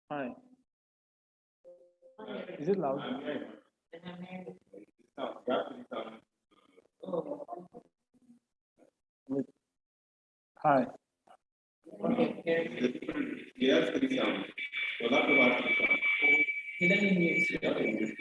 Hi. Is it loud? Hi. Yes, three sounds. So that's about three sounds.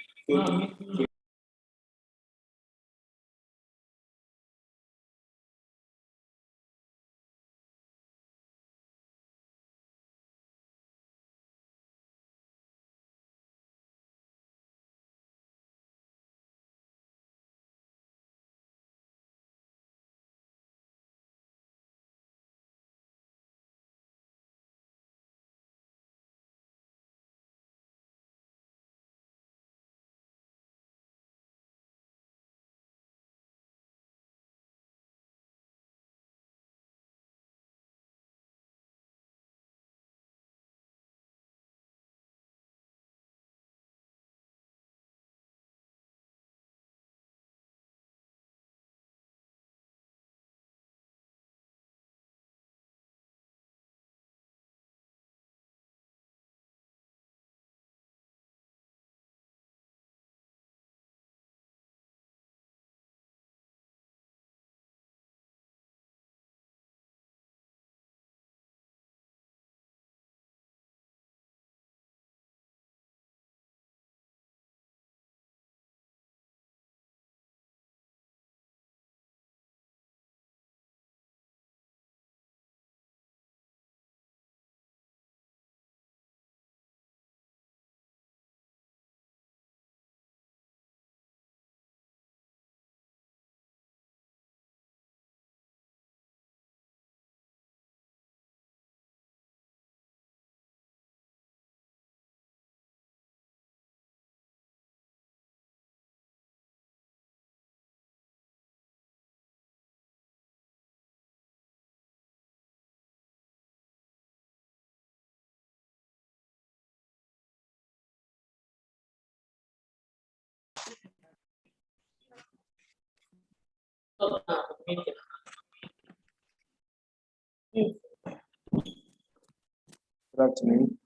Good afternoon.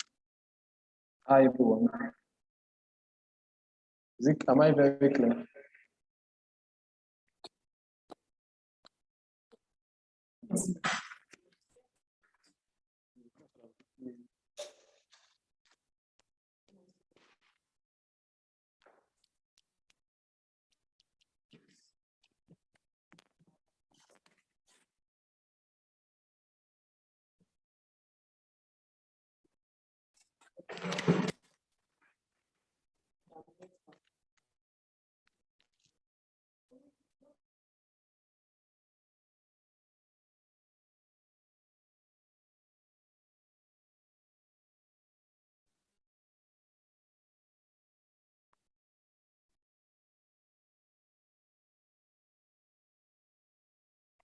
Hi, everyone. Am I very clear?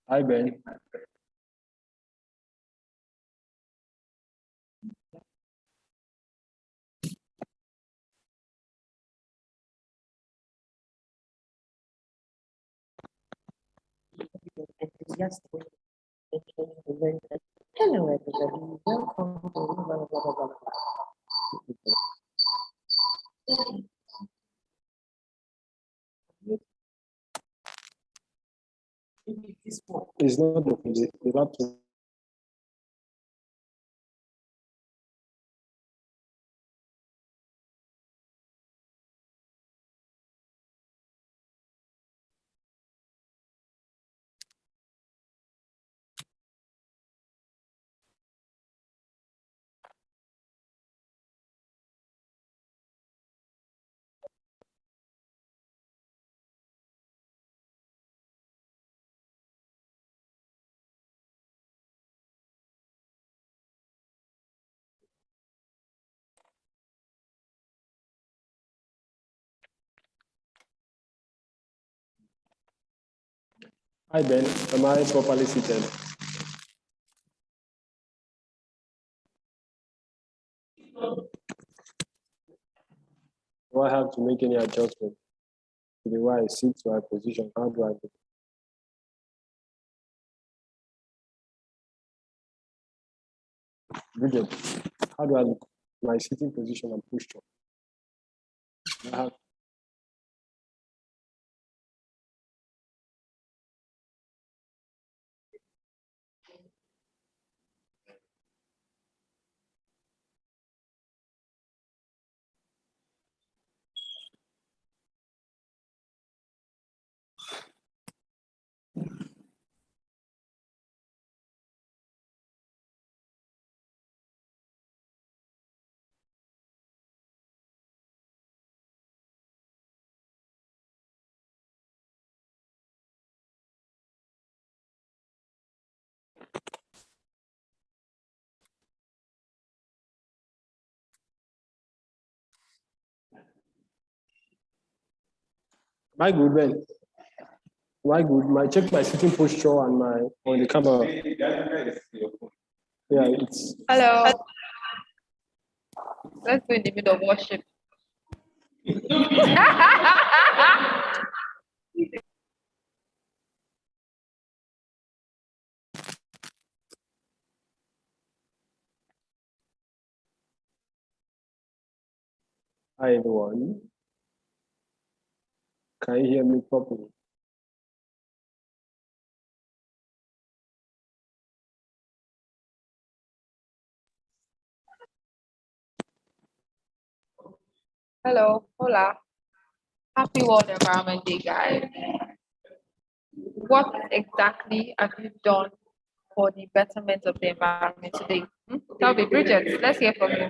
Hi, Ben. Enthusiastic. Hello, everybody. Welcome to blah, blah, blah, blah, blah. It's not the laptop. Hi, Ben. Am I properly seated? Do I have to make any adjustment to the way I sit to my position? How do I do? Bridget, how do I look? my sitting position and posture. I have Am I good, Ben? Am I good? My check my sitting posture and my on the camera. Yeah, it's Hello. Let's go in the middle of worship. hi everyone. Can you hear me properly? Hello. Hola. Happy World Environment Day, guys. What exactly have you done for the betterment of the environment today? Tell me, Bridget, let's hear from you.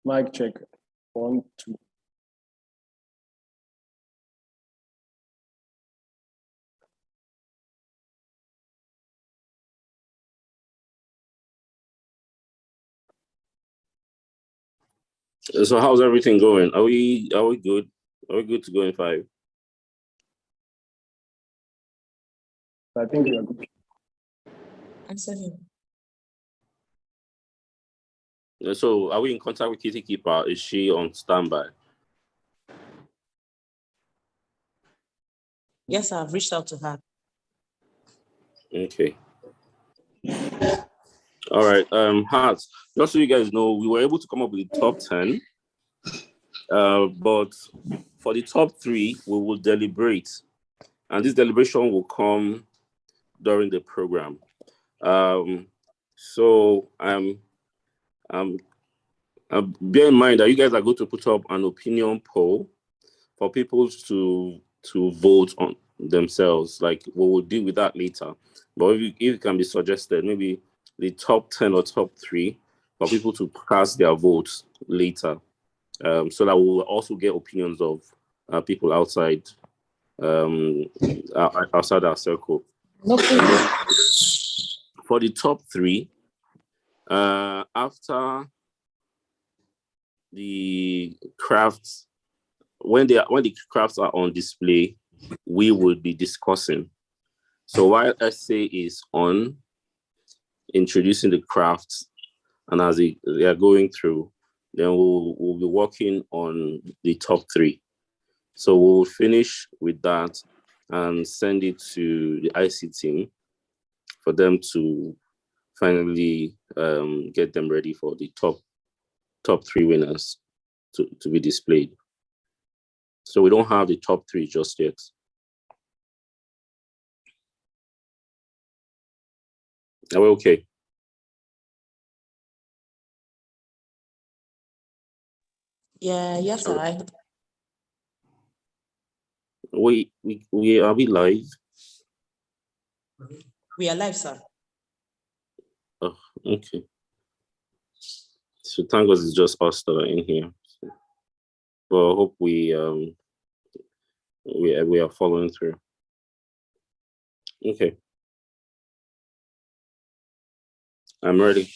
Mic check. 1, 2. So how's everything going? Are we good? Are we good to go in 5? I think we are good. I'm 7. So are we in contact with Kitty Keeper? Is she on standby? Yes, I've reached out to her. Okay. All right. Heart, just so you guys know, we were able to come up with the top 10. But for the top 3, we will deliberate. And this deliberation will come during the program. So bear in mind that you guys are going to put up an opinion poll for people to vote on themselves. Like, we will deal with that later. But if it can be suggested, maybe the top 10 or top 3 for people to cast their votes later, so that we will also get opinions of people outside outside our circle. For the top 3, after the crafts, when the crafts are on display, we will be discussing. So while essay is on, introducing the crafts, and as they are going through, then we'll be working on the top 3. So we'll finish with that and send it to the IC team for them to finally get them ready for the top 3 winners to be displayed. So we don't have the top 3 just yet. Are we okay? Yeah, yes, I. We are we live? We are live, sir. Oh, okay. So thank God it's just us that are in here. But I hope we are following through. Okay. I'm ready.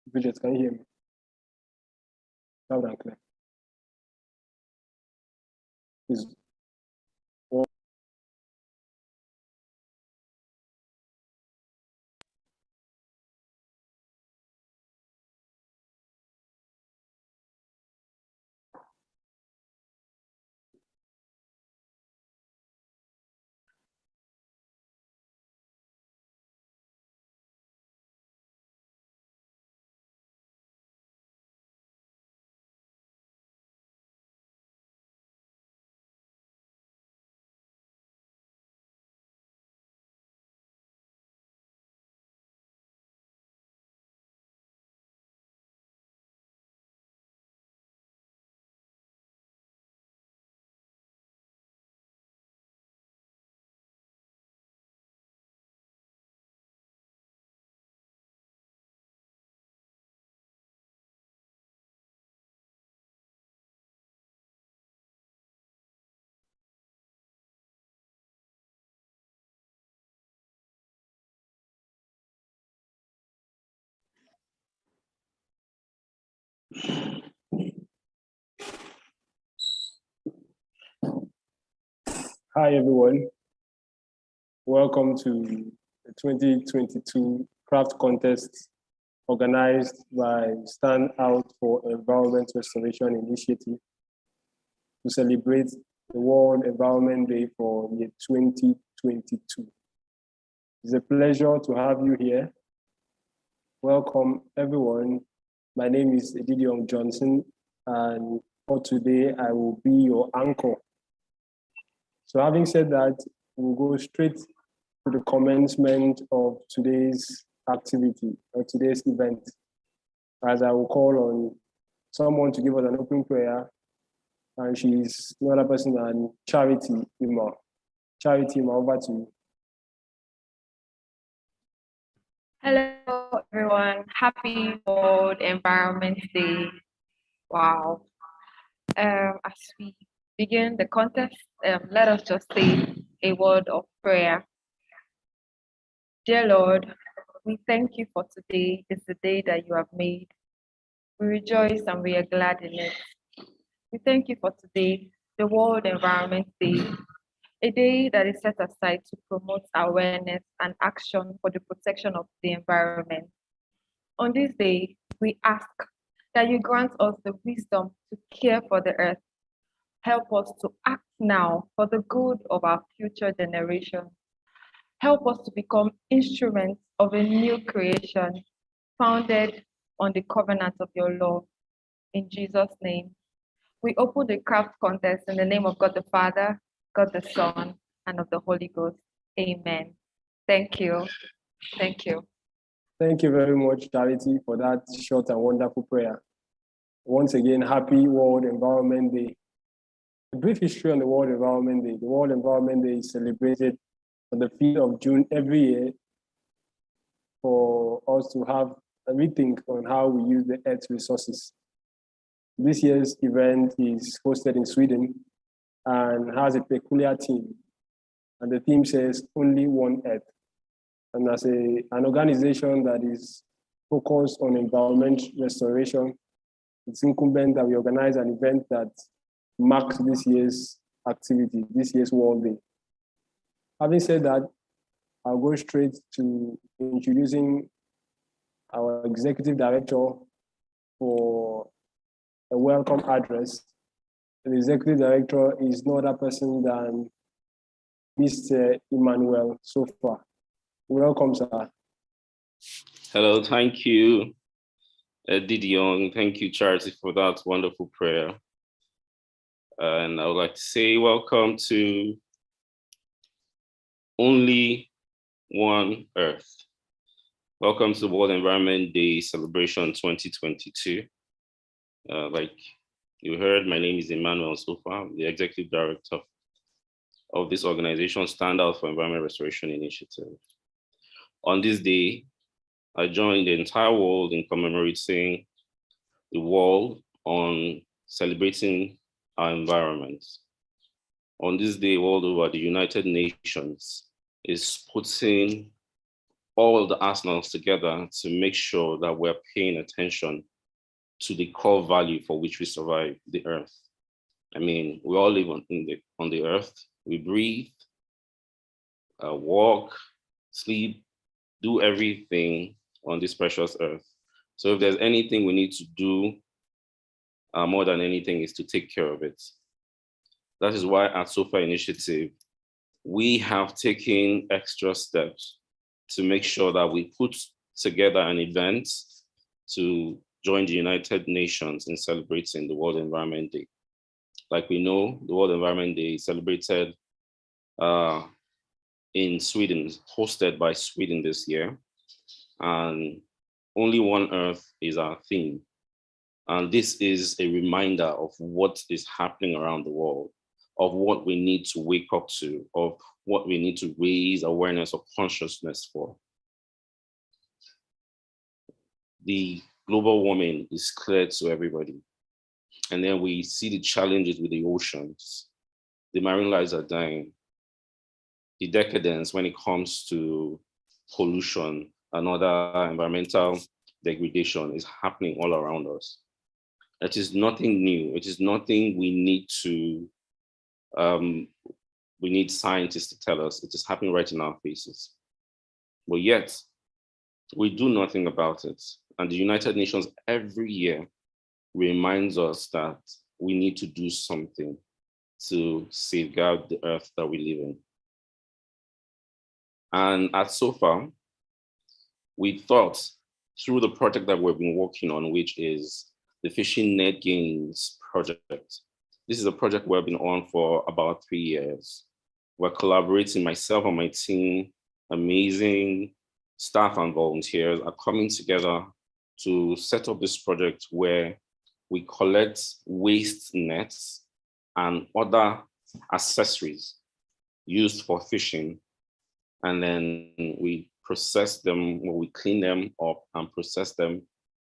Bridget, can you hear me? Loud and clear. Is Hi, everyone. Welcome to the 2022 craft contest organized by Stand Out for Environment Restoration Initiative to celebrate the World Environment Day for year 2022. It's a pleasure to have you here. Welcome, everyone. My name is Edidion Johnson, and for today, I will be your anchor. So having said that, we'll go straight to the commencement of today's activity or today's event, as I will call on someone to give us an opening prayer, and she's no other person than Charity Ima. Charity Ima, over to you. Hello, everyone. Happy World Environment Day. Wow. As we begin the contest, let us just say a word of prayer. Dear Lord, we thank you for today. It's the day that you have made. We rejoice and we are glad in it. We thank you for today, the World Environment Day, a day that is set aside to promote awareness and action for the protection of the environment. On this day, we ask that you grant us the wisdom to care for the earth. Help us to act now for the good of our future generations. Help us to become instruments of a new creation founded on the covenant of your love. In Jesus' name, we open the craft contest in the name of God the Father, God the Son, and of the Holy Ghost. Amen. Thank you. Thank you. Thank you very much, Charity, for that short and wonderful prayer. Once again, happy World Environment Day. A brief history on the World Environment Day. The World Environment Day is celebrated on the 5th of June every year for us to have a rethink on how we use the Earth's resources. This year's event is hosted in Sweden and has a peculiar theme. And the theme says, only one Earth. And as an organization that is focused on environment restoration, it's incumbent that we organize an event that marks this year's activity, this year's World Day. Having said that, I'll go straight to introducing our executive director for a welcome address. The executive director is no other person than Mr. Emmanuel Sofa. Welcome, sir. Hello, thank you, Didion. Thank you, Charity, for that wonderful prayer. And I would like to say welcome to Only One Earth. Welcome to the World Environment Day celebration 2022. Like you heard, my name is Emmanuel Sofa. I'm the executive director of this organization, Stand Out for Environment Restoration Initiative. On this day, I joined the entire world in commemorating the world on celebrating our environment. On this day, world over, the United Nations is putting all the arsenals together to make sure that we're paying attention to the core value for which we survive, the earth. I mean, we all live on the earth. We breathe, walk, sleep, do everything on this precious earth. So if there's anything we need to do, more than anything, is to take care of it. That is why at SOFA Initiative, we have taken extra steps to make sure that we put together an event to join the United Nations in celebrating the World Environment Day. Like we know, the World Environment Day is celebrated in Sweden, hosted by Sweden this year. And Only One Earth is our theme. And this is a reminder of what is happening around the world, of what we need to wake up to, of what we need to raise awareness or consciousness for. The global warming is clear to everybody. And then we see the challenges with the oceans. The marine lives are dying. The decadence when it comes to pollution and other environmental degradation is happening all around us. It is nothing new. It is nothing we need to, we need scientists to tell us. It is happening right in our faces. But yet, we do nothing about it. And the United Nations every year reminds us that we need to do something to safeguard the earth that we live in. And at SOFA, we thought through the project that we've been working on, which is the Fishing Net Gains project. This is a project we've been on for about 3 years. We're collaborating, myself and my team, amazing staff and volunteers are coming together to set up this project where we collect waste nets and other accessories used for fishing. And then we process them, or we clean them up and process them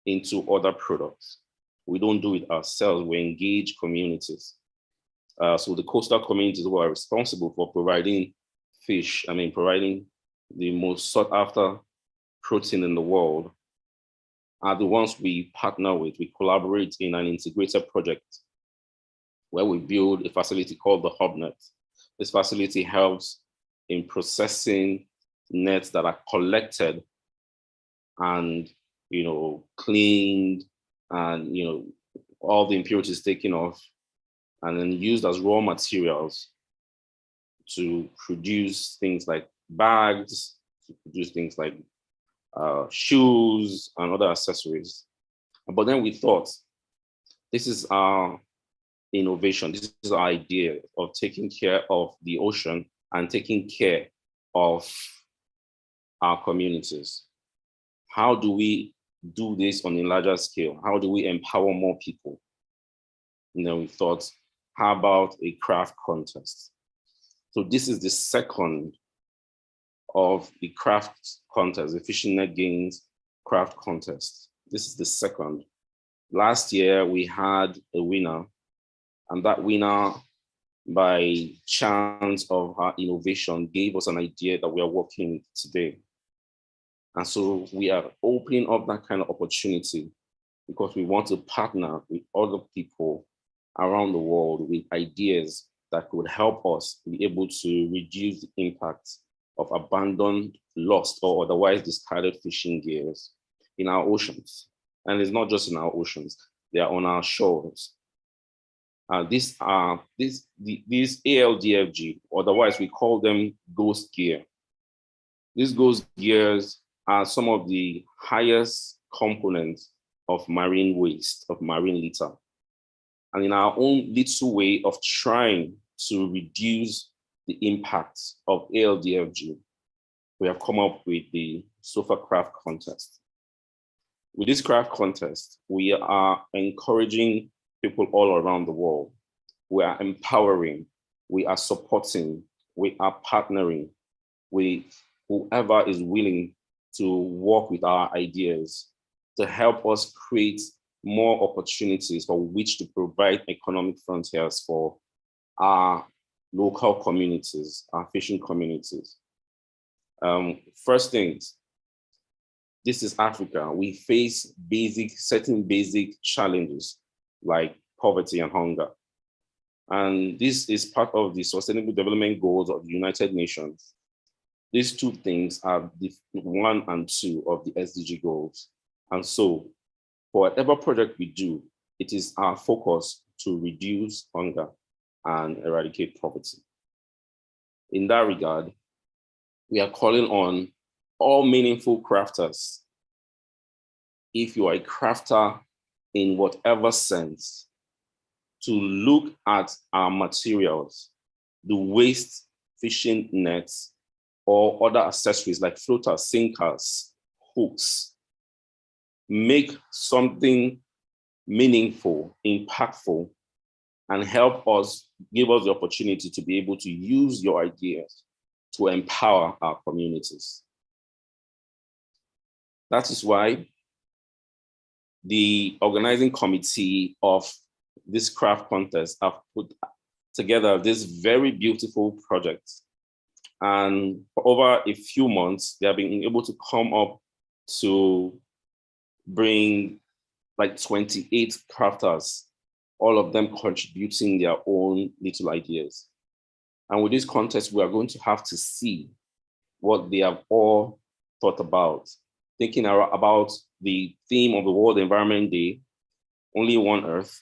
into other products. We don't do it ourselves, we engage communities. So the coastal communities who are responsible for providing fish, providing the most sought after protein in the world, are the ones we partner with. We collaborate in an integrated project where we build a facility called the HubNet. This facility helps in processing nets that are collected and cleaned and all the impurities taken off and then used as raw materials to produce things like bags, to produce things like shoes and other accessories. But then we thought, this is our innovation, this is our idea of taking care of the ocean and taking care of our communities. How do we do this on a larger scale? How do we empower more people? And then we thought, how about a craft contest? So this is the second of the craft contest, the Fishing Net Gains craft contest. This is the second. Last year, we had a winner, and that winner, by chance of our innovation, gave us an idea that we are working with today. And so we are opening up that kind of opportunity because we want to partner with other people around the world with ideas that could help us be able to reduce the impact of abandoned, lost, or otherwise discarded fishing gears in our oceans. And it's not just in our oceans, they are on our shores. These ALDFG, otherwise we call them ghost gear. These ghost gears are some of the highest components of marine waste, of marine litter. And in our own little way of trying to reduce the impact of ALDFG, we have come up with the SOFA Craft Contest. With this craft contest, we are encouraging people all around the world. We are empowering, we are supporting, we are partnering with whoever is willing to work with our ideas to help us create more opportunities for which to provide economic frontiers for our local communities, our fishing communities. First things, this is Africa. We face certain basic challenges like poverty and hunger. And this is part of the Sustainable Development Goals of the United Nations. These two things are the 1 and 2 of the SDG goals. And so for whatever project we do, it is our focus to reduce hunger and eradicate poverty. In that regard, we are calling on all meaningful crafters. If you are a crafter in whatever sense, to look at our materials, the waste fishing nets, or other accessories like floaters, sinkers, hooks, make something meaningful, impactful, and help us, give us the opportunity to be able to use your ideas to empower our communities. That is why the organizing committee of this craft contest have put together this very beautiful project. And for over a few months, they have been able to come up to bring like 28 crafters, all of them contributing their own little ideas. And with this contest, we are going to have to see what they have all thought about, thinking about the theme of the World Environment Day, Only One Earth,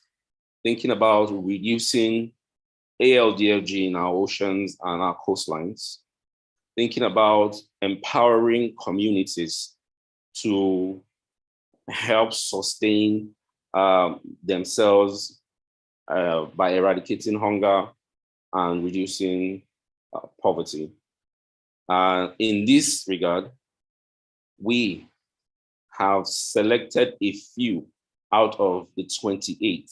thinking about reducing ALDFG in our oceans and our coastlines, thinking about empowering communities to help sustain themselves by eradicating hunger and reducing poverty. In this regard, we have selected a few out of the 28.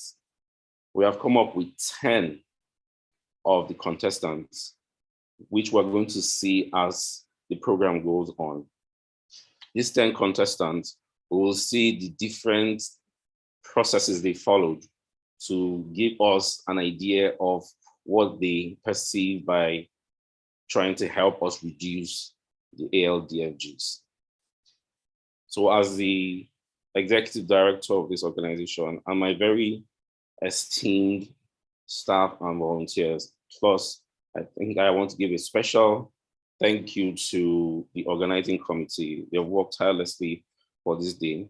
We have come up with 10 of the contestants, which we're going to see as the program goes on. These 10 contestants, we will see the different processes they followed to give us an idea of what they perceive by trying to help us reduce the ALDFGs. So as the executive director of this organization and my very esteemed staff and volunteers, plus I think I want to give a special thank you to the organizing committee. They've worked tirelessly for this day.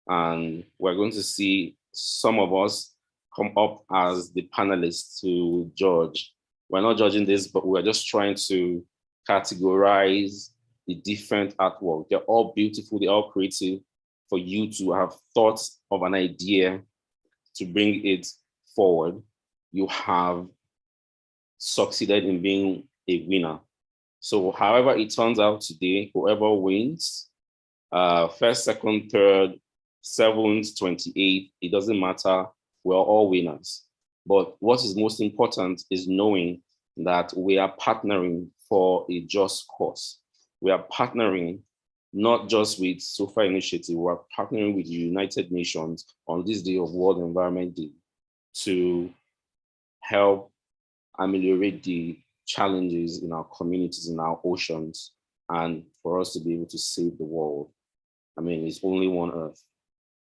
And we're going to see some of us come up as the panelists to judge. We're not judging this, but we're just trying to categorize the different artwork. They're all beautiful, they're all creative, for you to have thoughts of an idea to bring it forward. You have succeeded in being a winner. So however it turns out today, whoever wins, first, second, third, 7th, 28th, it doesn't matter, we're all winners. But what is most important is knowing that we are partnering for a just cause. We are partnering not just with SOFA Initiative, we're partnering with the United Nations on this day of World Environment Day to help ameliorate the challenges in our communities, in our oceans, and for us to be able to save the world. I mean, it's only one Earth.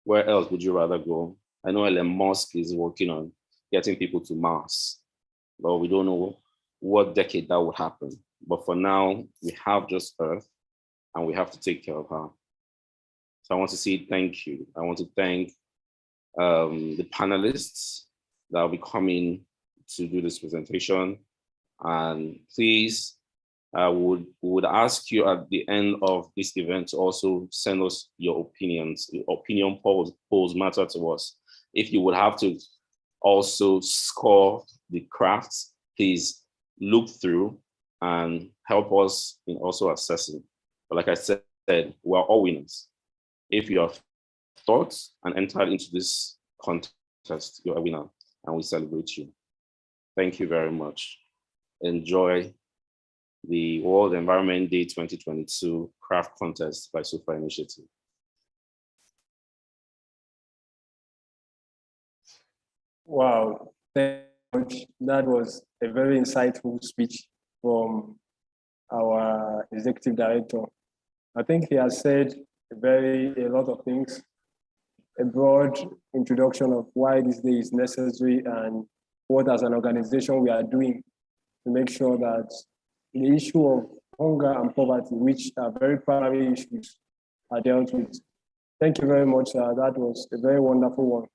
Where else would you rather go? I know Elon Musk is working on getting people to Mars, but we don't know what decade that would happen. But for now, we have just Earth, and we have to take care of her. So I want to say thank you. I want to thank the panelists that will be coming to do this presentation. And please, I would ask you at the end of this event to also send us your opinions. Your opinion polls matter to us. If you would have to also score the crafts, please look through and help us in also assessing. But like I said, we're all winners. If you have thought and entered into this contest, you're a winner, and we celebrate you. Thank you very much. Enjoy the World Environment Day 2022 Craft Contest by SOFA Initiative. Wow, thank you much. That was a very insightful speech from our executive director. I think he has said a lot of things, a broad introduction of why this day is necessary and what as an organization we are doing to make sure that the issue of hunger and poverty, which are very primary issues, are dealt with. Thank you very much. That was a very wonderful one.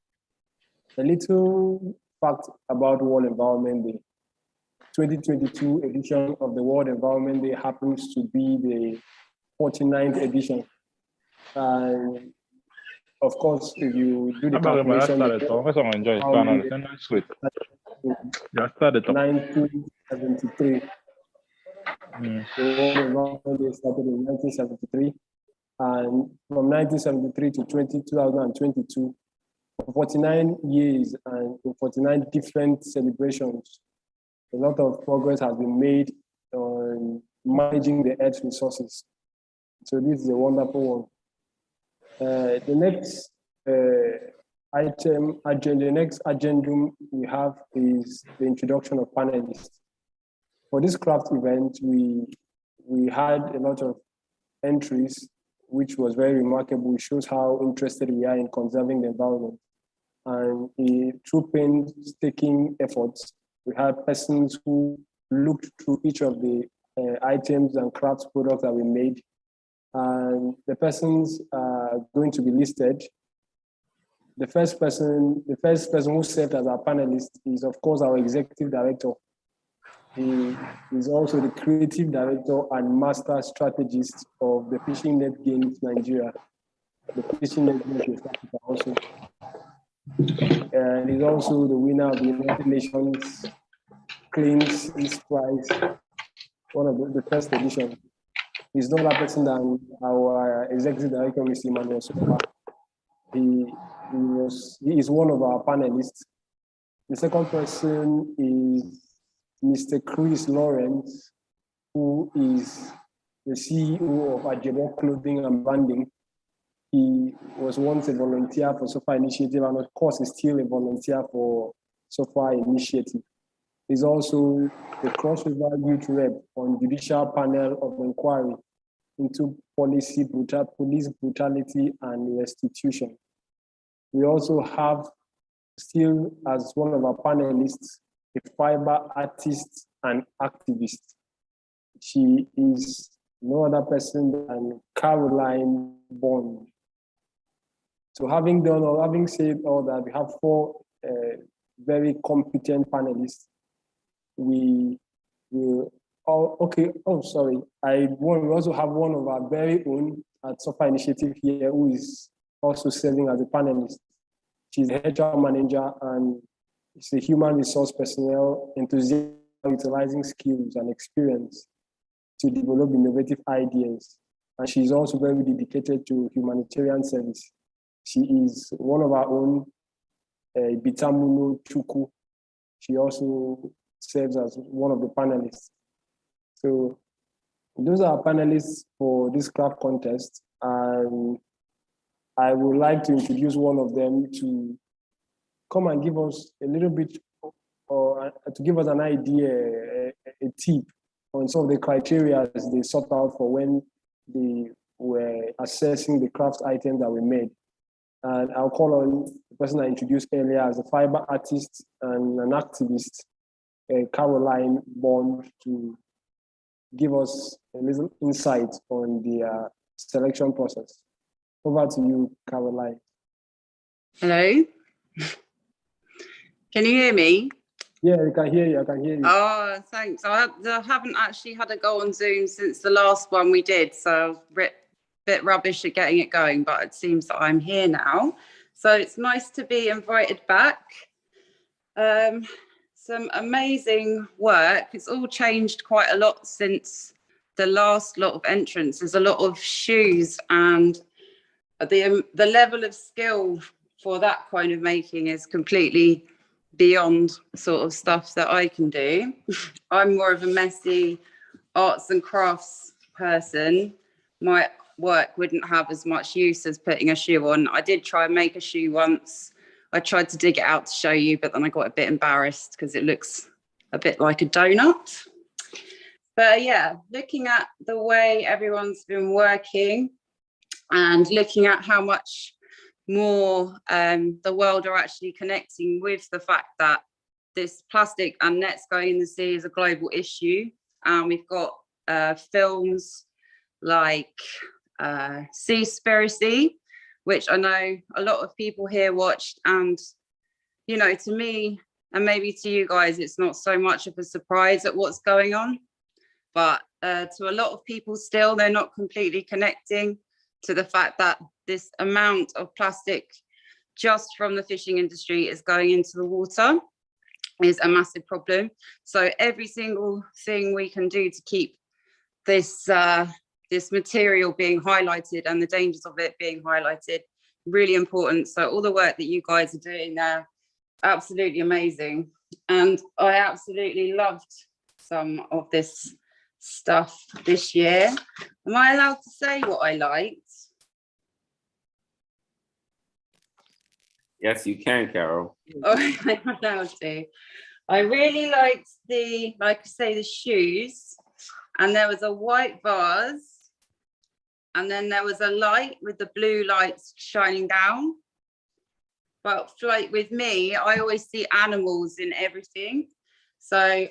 A little fact about World Environment Day. 2022 edition of the World Environment Day happens to be the 49th edition. And of course, if you do the calculation, 1973. The World Environment Day started in 1973. And from 1973 to 2022, for 49 years and in 49 different celebrations, a lot of progress has been made on managing the Earth's resources. So this is a wonderful one. The next the next agenda we have is the introduction of panelists. For this craft event, we had a lot of entries. which was very remarkable. It shows how interested we are in conserving the environment. And through painstaking efforts, we had persons who looked through each of the items and crafts products that we made. And the persons are going to be listed. The first person who served as our panelist is, of course, our executive director. He is also the creative director and master strategist of the Fishing Net Games Nigeria, the Fishing Net Games West Africa also. And he's also the winner of the United Nations Clean Seas Prize, one of the first edition. He's no other person than our executive director, Mr. Emmanuel Sofa. He is one of our panelists. The second person is Mr. Chris Lawrence, who is the CEO of Ajebo Clothing and Branding. He was once a volunteer for SOFA Initiative, and of course is still a volunteer for SOFA Initiative. He's also the Cross River Youth Rep on Judicial Panel of Inquiry into police brutality and restitution. We also have still as one of our panelists, a fiber artist and activist. She is no other person than Caroline Bond. So having said all that, we have four very competent panelists. We also have one of our very own at SOFA Initiative here who is also serving as a panelist. She's the HR manager and she's a human resource personnel enthusiast utilizing skills and experience to develop innovative ideas. And she's also very dedicated to humanitarian service. She is one of our own, Bitamuno Chuku. She also serves as one of the panelists. So those are our panelists for this craft contest. And I would like to introduce one of them to come and give us a little bit, or to give us an idea, a tip on some of the criteria they sought out for when they were assessing the craft items that we made. And I'll call on the person I introduced earlier as a fiber artist and an activist, Caroline Bond, to give us a little insight on the selection process. Over to you, Caroline. Hello. Can you hear me? Yeah, I can hear you. Oh, thanks. I haven't actually had a go on Zoom since the last one we did, so I was a bit rubbish at getting it going, but it seems that I'm here now. So it's nice to be invited back. Some amazing work. It's all changed quite a lot since the last lot of entrants. There's a lot of shoes, and the level of skill for that kind of making is completely beyond sort of stuff that I can do. I'm more of a messy arts and crafts person. My work wouldn't have as much use as putting a shoe on. I did try and make a shoe once. I tried to dig it out to show you, but then I got a bit embarrassed because it looks a bit like a donut. But yeah, looking at the way everyone's been working and looking at how much more the world are actually connecting with the fact that this plastic and nets going in the sea is a global issue. And we've got films like Seaspiracy, which I know a lot of people here watched, and you know, to me and maybe to you guys, it's not so much of a surprise at what's going on, but to a lot of people still, they're not completely connecting to the fact that this amount of plastic just from the fishing industry is going into the water is a massive problem. So every single thing we can do to keep this this material being highlighted and the dangers of it being highlighted, really important. So all the work that you guys are doing there, absolutely amazing. And I absolutely loved some of this stuff this year. Am I allowed to say what I liked? Yes, you can, Carol. Oh, I'm allowed to. I really liked the, like I say, the shoes. And there was a white vase and then there was a light with the blue lights shining down. But like with me, I always see animals in everything. So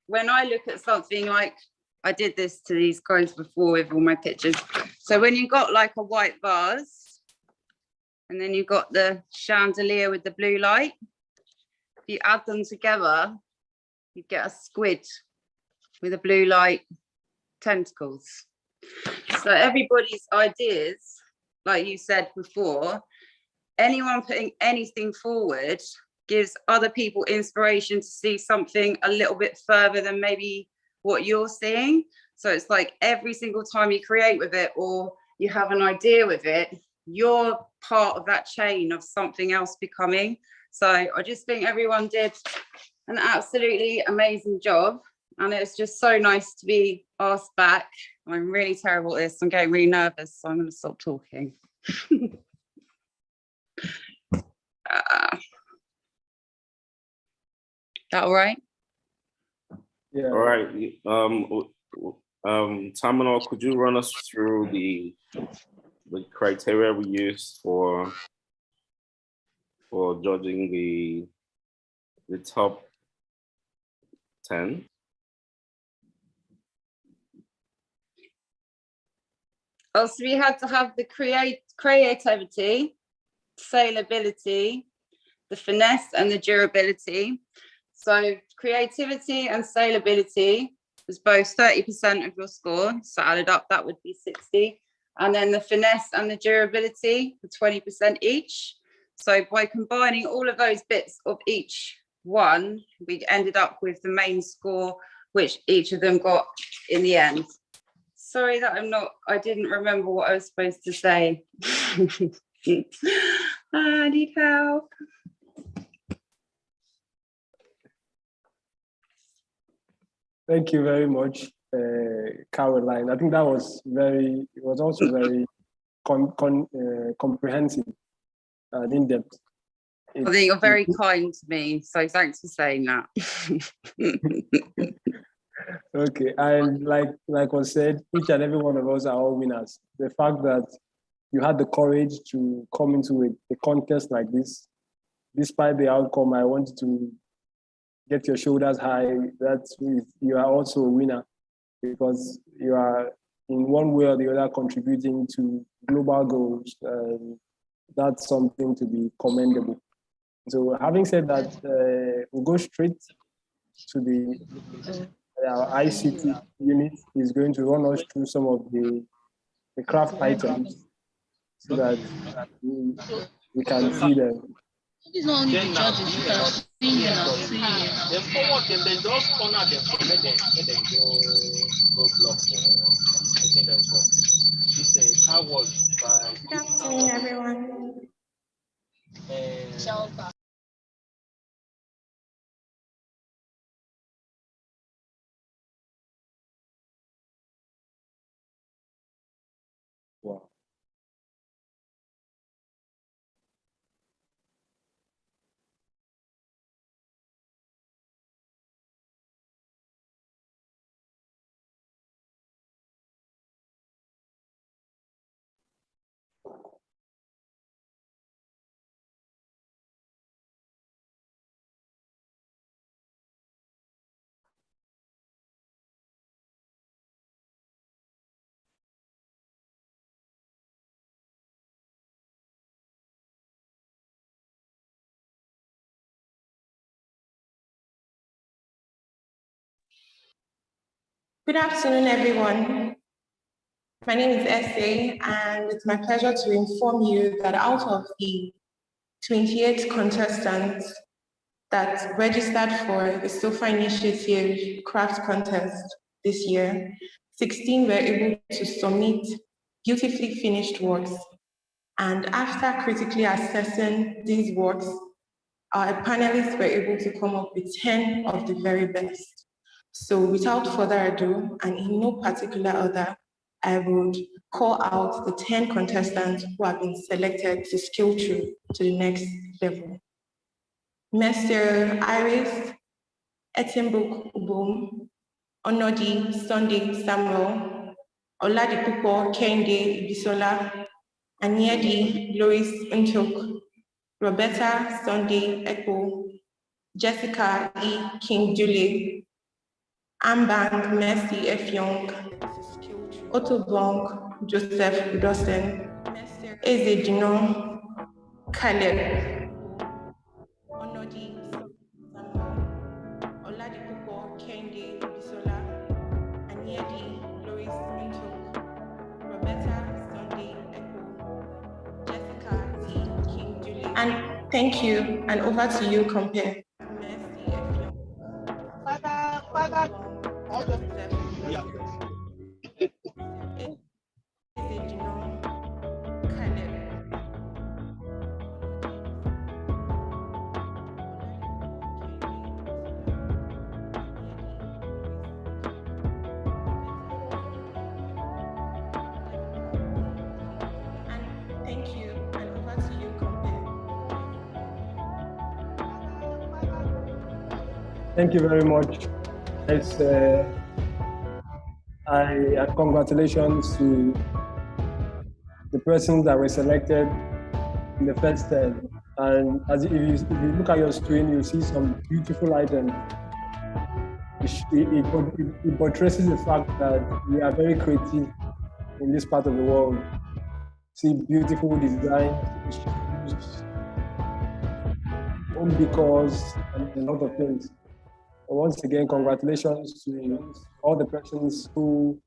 when I look at something like, I did this to these guys before with all my pictures. So when you got like a white vase, and then you got the chandelier with the blue light, if you add them together, you get a squid with a blue light tentacles. So everybody's ideas, like you said before, anyone putting anything forward gives other people inspiration to see something a little bit further than maybe what you're seeing. So it's like every single time you create with it or you have an idea with it, you're part of that chain of something else becoming. So I just think everyone did an absolutely amazing job. And it's just so nice to be asked back. I'm really terrible at this. I'm getting really nervous, so I'm going to stop talking. That all right? Yeah. All right. Terminal, could you run us through the criteria we use for judging the top 10? Oh, so we had to have the creativity, saleability, the finesse, and the durability. So creativity and saleability was both 30% of your score. So added up, that would be 60. And then the finesse and the durability for 20% each. So by combining all of those bits of each one, we ended up with the main score, which each of them got in the end. Sorry that I didn't remember what I was supposed to say. I need help. Thank you very much, Caroline. I think that was it was also very comprehensive and in-depth. I think you're very kind to me, so thanks for saying that. Okay, and like was said, each and every one of us are all winners. The fact that you had the courage to come into a contest like this, despite the outcome, I want you to get your shoulders high. You are also a winner because you are in one way or the other contributing to global goals. That's something to be commendable. So having said that, we'll go straight to our ICT unit is going to run us through some of the craft items so that we can see them. It's not only the judges, you can see them now. Then forward them, then just corner them, let them go block I think that's all. This is car was by. Good afternoon, everyone. Wow. Good afternoon, everyone. My name is Essay, and it's my pleasure to inform you that out of the 28 contestants that registered for the SOFA Initiative Craft Contest this year, 16 were able to submit beautifully finished works. And after critically assessing these works, our panelists were able to come up with 10 of the very best. So without further ado, and in no particular order, I would call out the 10 contestants who have been selected to scale through to the next level. Mr. Iris Etimbuk Ubom, Onodi Sunday Samuel, Oladipupo Kende Bisola, Aniedi Lois Ntuk, Roberta Sunday Echo, Jessica E. King Dule, Ambang Mercy F. Young, Otto Blanc Joseph Dawson, Eze Dinon Caleb, Onodi Samuel, Oladipupo Kende Bisola, Aniedi Lois Ntuk, Roberta Sunday Echo, Jessica T. King Dule. And thank you, and over to you, Compare. Mercy F. Young, Thank you, and over to you, Compare. Thank you very much. Congratulations to the persons that were selected in the first 10. And if you look at your screen, you see some beautiful items. It portrays the fact that we are very creative in this part of the world. See beautiful designs, home decors, and a lot of things. Once again, congratulations to all the persons who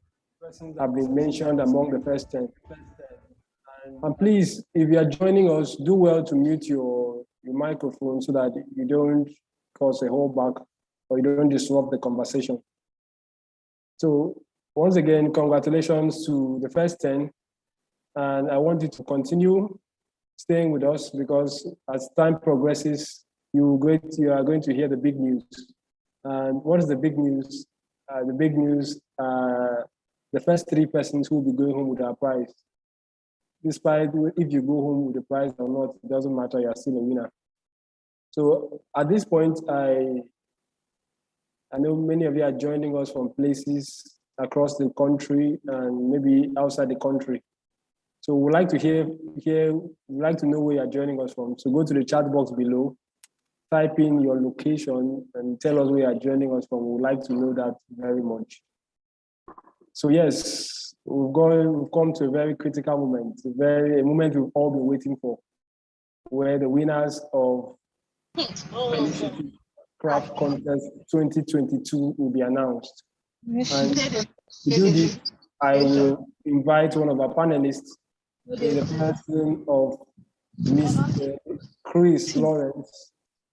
have been mentioned among the first 10. And please, if you are joining us, do well to mute your microphone so that you don't cause a holdback or you don't disrupt the conversation. So once again, congratulations to the first 10. And I want you to continue staying with us because as time progresses, you are going to hear the big news. And what is the big news? The big news, the first 3 persons who will be going home with our prize. Despite if you go home with the prize or not, it doesn't matter, you're still a winner. So at this point, I know many of you are joining us from places across the country and maybe outside the country. So we'd like to know where you're joining us from. So go to the chat box below, type in your location and tell us where you're joining us from. We'd like to know that very much. So yes, we've come to a very critical moment, a moment we've all been waiting for, where the winners of Initiative Craft Contest 2022 will be announced. And to do this, I will invite one of our panelists, in the person of Mr. Chris Lawrence,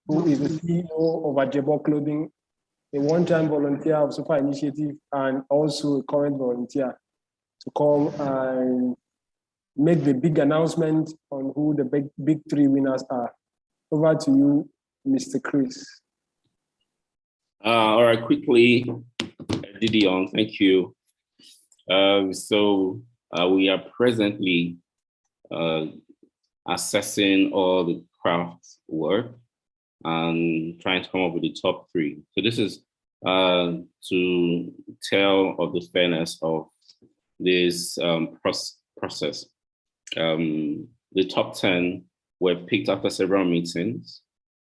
who is the CEO of Ajebo Clothing, a one-time volunteer of Super Initiative and also a current volunteer, to come and make the big announcement on who the big 3 winners are. Over to you, Mr. Chris. All right, quickly, Didion, thank you. We are presently assessing all the craft work and trying to come up with the top 3. So this is to tell of the fairness of this process. The top 10 were picked after several meetings,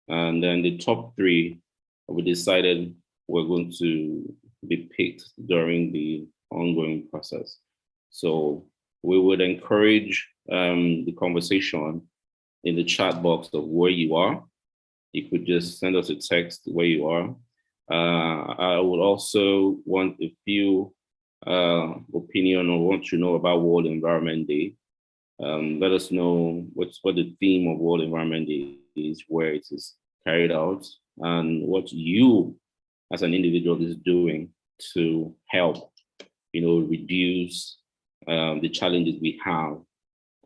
and then the top 3 we decided were going to be picked during the ongoing process. So we would encourage the conversation in the chat box of where you are. You could just send us a text where you are. I would also want a few opinion or want to know about World Environment Day. Let us know what the theme of World Environment Day is, where it is carried out, and what you as an individual is doing to help, reduce the challenges we have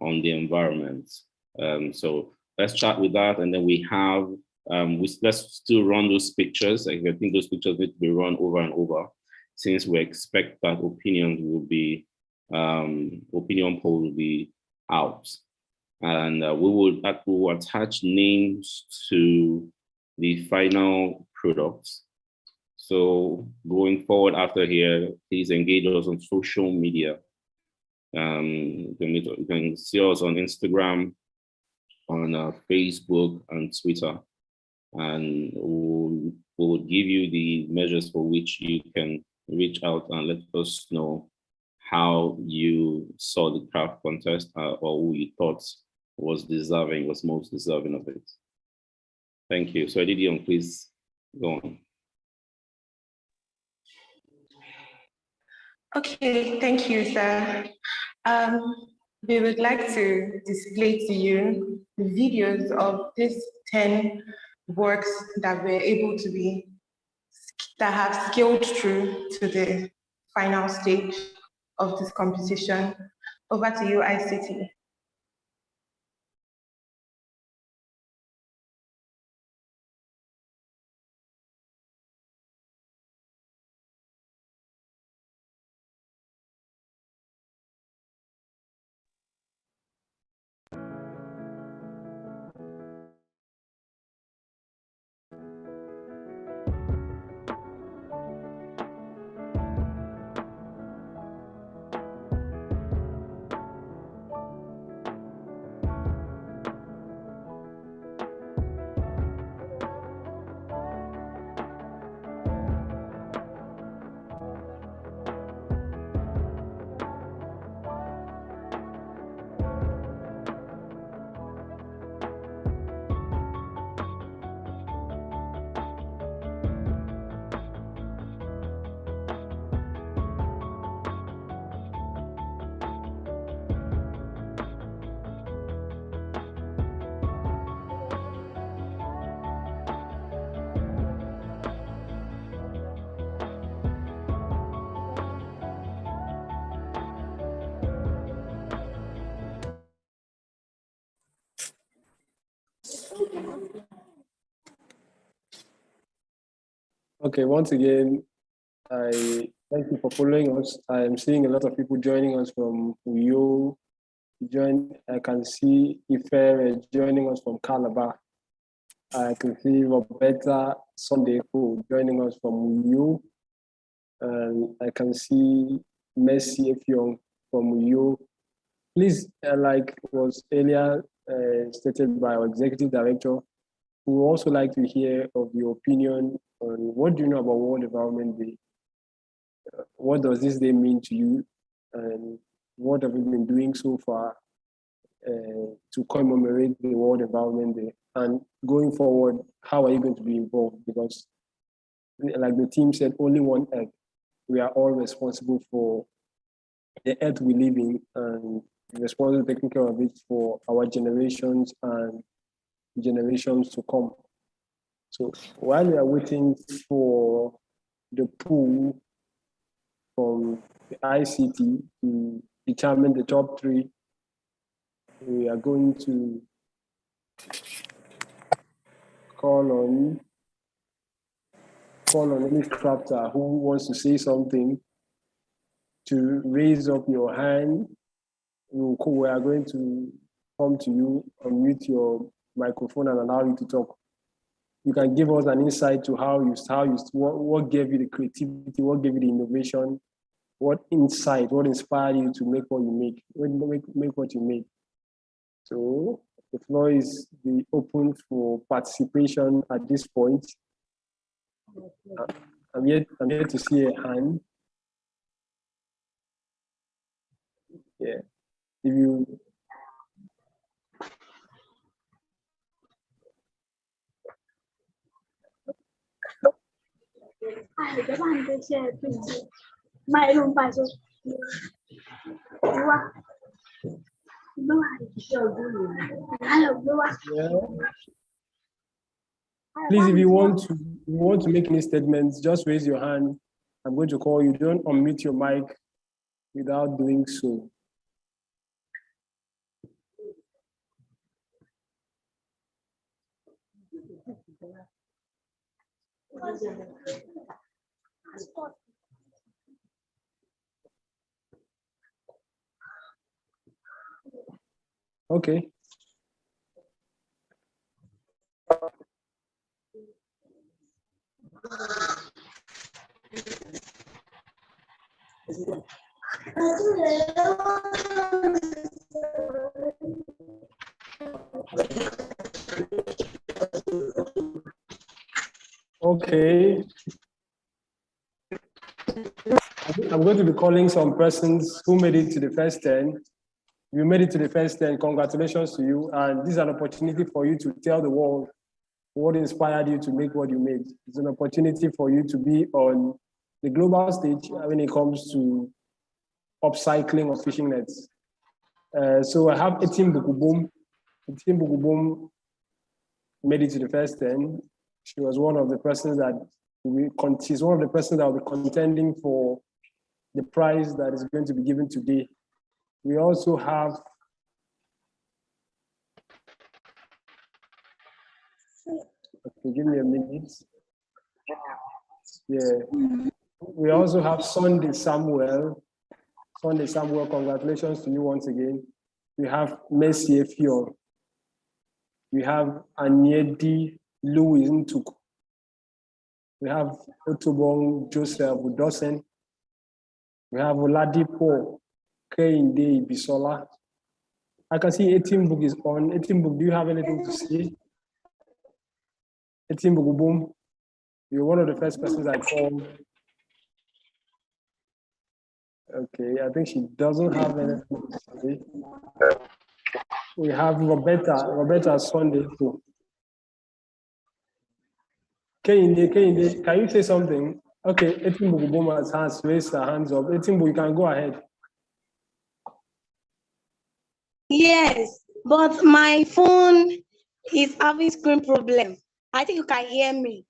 on the environment. So let's chat with that, and then we have let's still run those pictures. I think those pictures need to be run over and over, since we expect that opinion poll will be out, and we will attach names to the final products. So going forward after here, please engage us on social media You can see us on Instagram, on Facebook and Twitter, and we'll give you the measures for which you can reach out and let us know how you saw the craft contest, or who you thought was most deserving of it. Thank you. So Didion, please go on. Okay, thank you, sir. We would like to display to you the videos of these 10 works that were able to be, that have scaled through to the final stage of this competition. Over to you, ICT. Okay, once again, I thank you for following us. I am seeing a lot of people joining us from Uyo. I can see Ife joining us from Calabar. I can see Roberta Sondeko joining us from Uyo. And I can see Mercy Effiong from Uyo. Please, like was earlier stated by our executive director, we would also like to hear of your opinion on what do you know about World Environment Day? What does this day mean to you? And what have you been doing so far to commemorate the World Environment Day? And going forward, how are you going to be involved? Because like the team said, only one Earth. We are all responsible for the Earth we live in, and responsible for taking care of it for our generations and generations to come. So while we are waiting for the pool from the ICT to determine the top 3, we are going to call on any crafter who wants to say something to raise up your hand. We are going to come to you, unmute your microphone and allow you to talk. You can give us an insight to what gave you the creativity, what gave you the innovation, what insight, what inspired you to make what you make, make what you make. So the floor is open for participation at this point. I'm yet to see a hand. Yeah, if you. Yeah. Please, if you want to make any statements, just raise your hand. I'm going to call you. Don't unmute your mic without doing so. Okay. Okay. I'm going to be calling some persons who made it to the first 10. You made it to the first 10. Congratulations to you. And this is an opportunity for you to tell the world what inspired you to make what you made. It's an opportunity for you to be on the global stage when it comes to upcycling of fishing nets. So I have Etim Bukubum. Etim Bukubum made it to the first 10. She was one of the persons that she's one of the persons that will be contending for the prize that is going to be given today. We also have okay, give me a minute. Yeah. We also have Sunday Samuel. Sunday Samuel, congratulations to you once again. We have Mercy Efio. We have Anyedi Louis Ntuk. We have Otobong Joseph Udosen. We have Oladipo Kehinde Bisola. I can see Etim Book is on. Etim Book, do you have anything to say? Etim Book, you're one of the first persons I called. Okay, I think she doesn't have anything to say. We have Roberta Sunday. Kehinde, can you say something? Okay, Etimbu Buma's hands raised her hands up. Etimbu, you can go ahead. Yes, but my phone is having screen problem. I think you can hear me.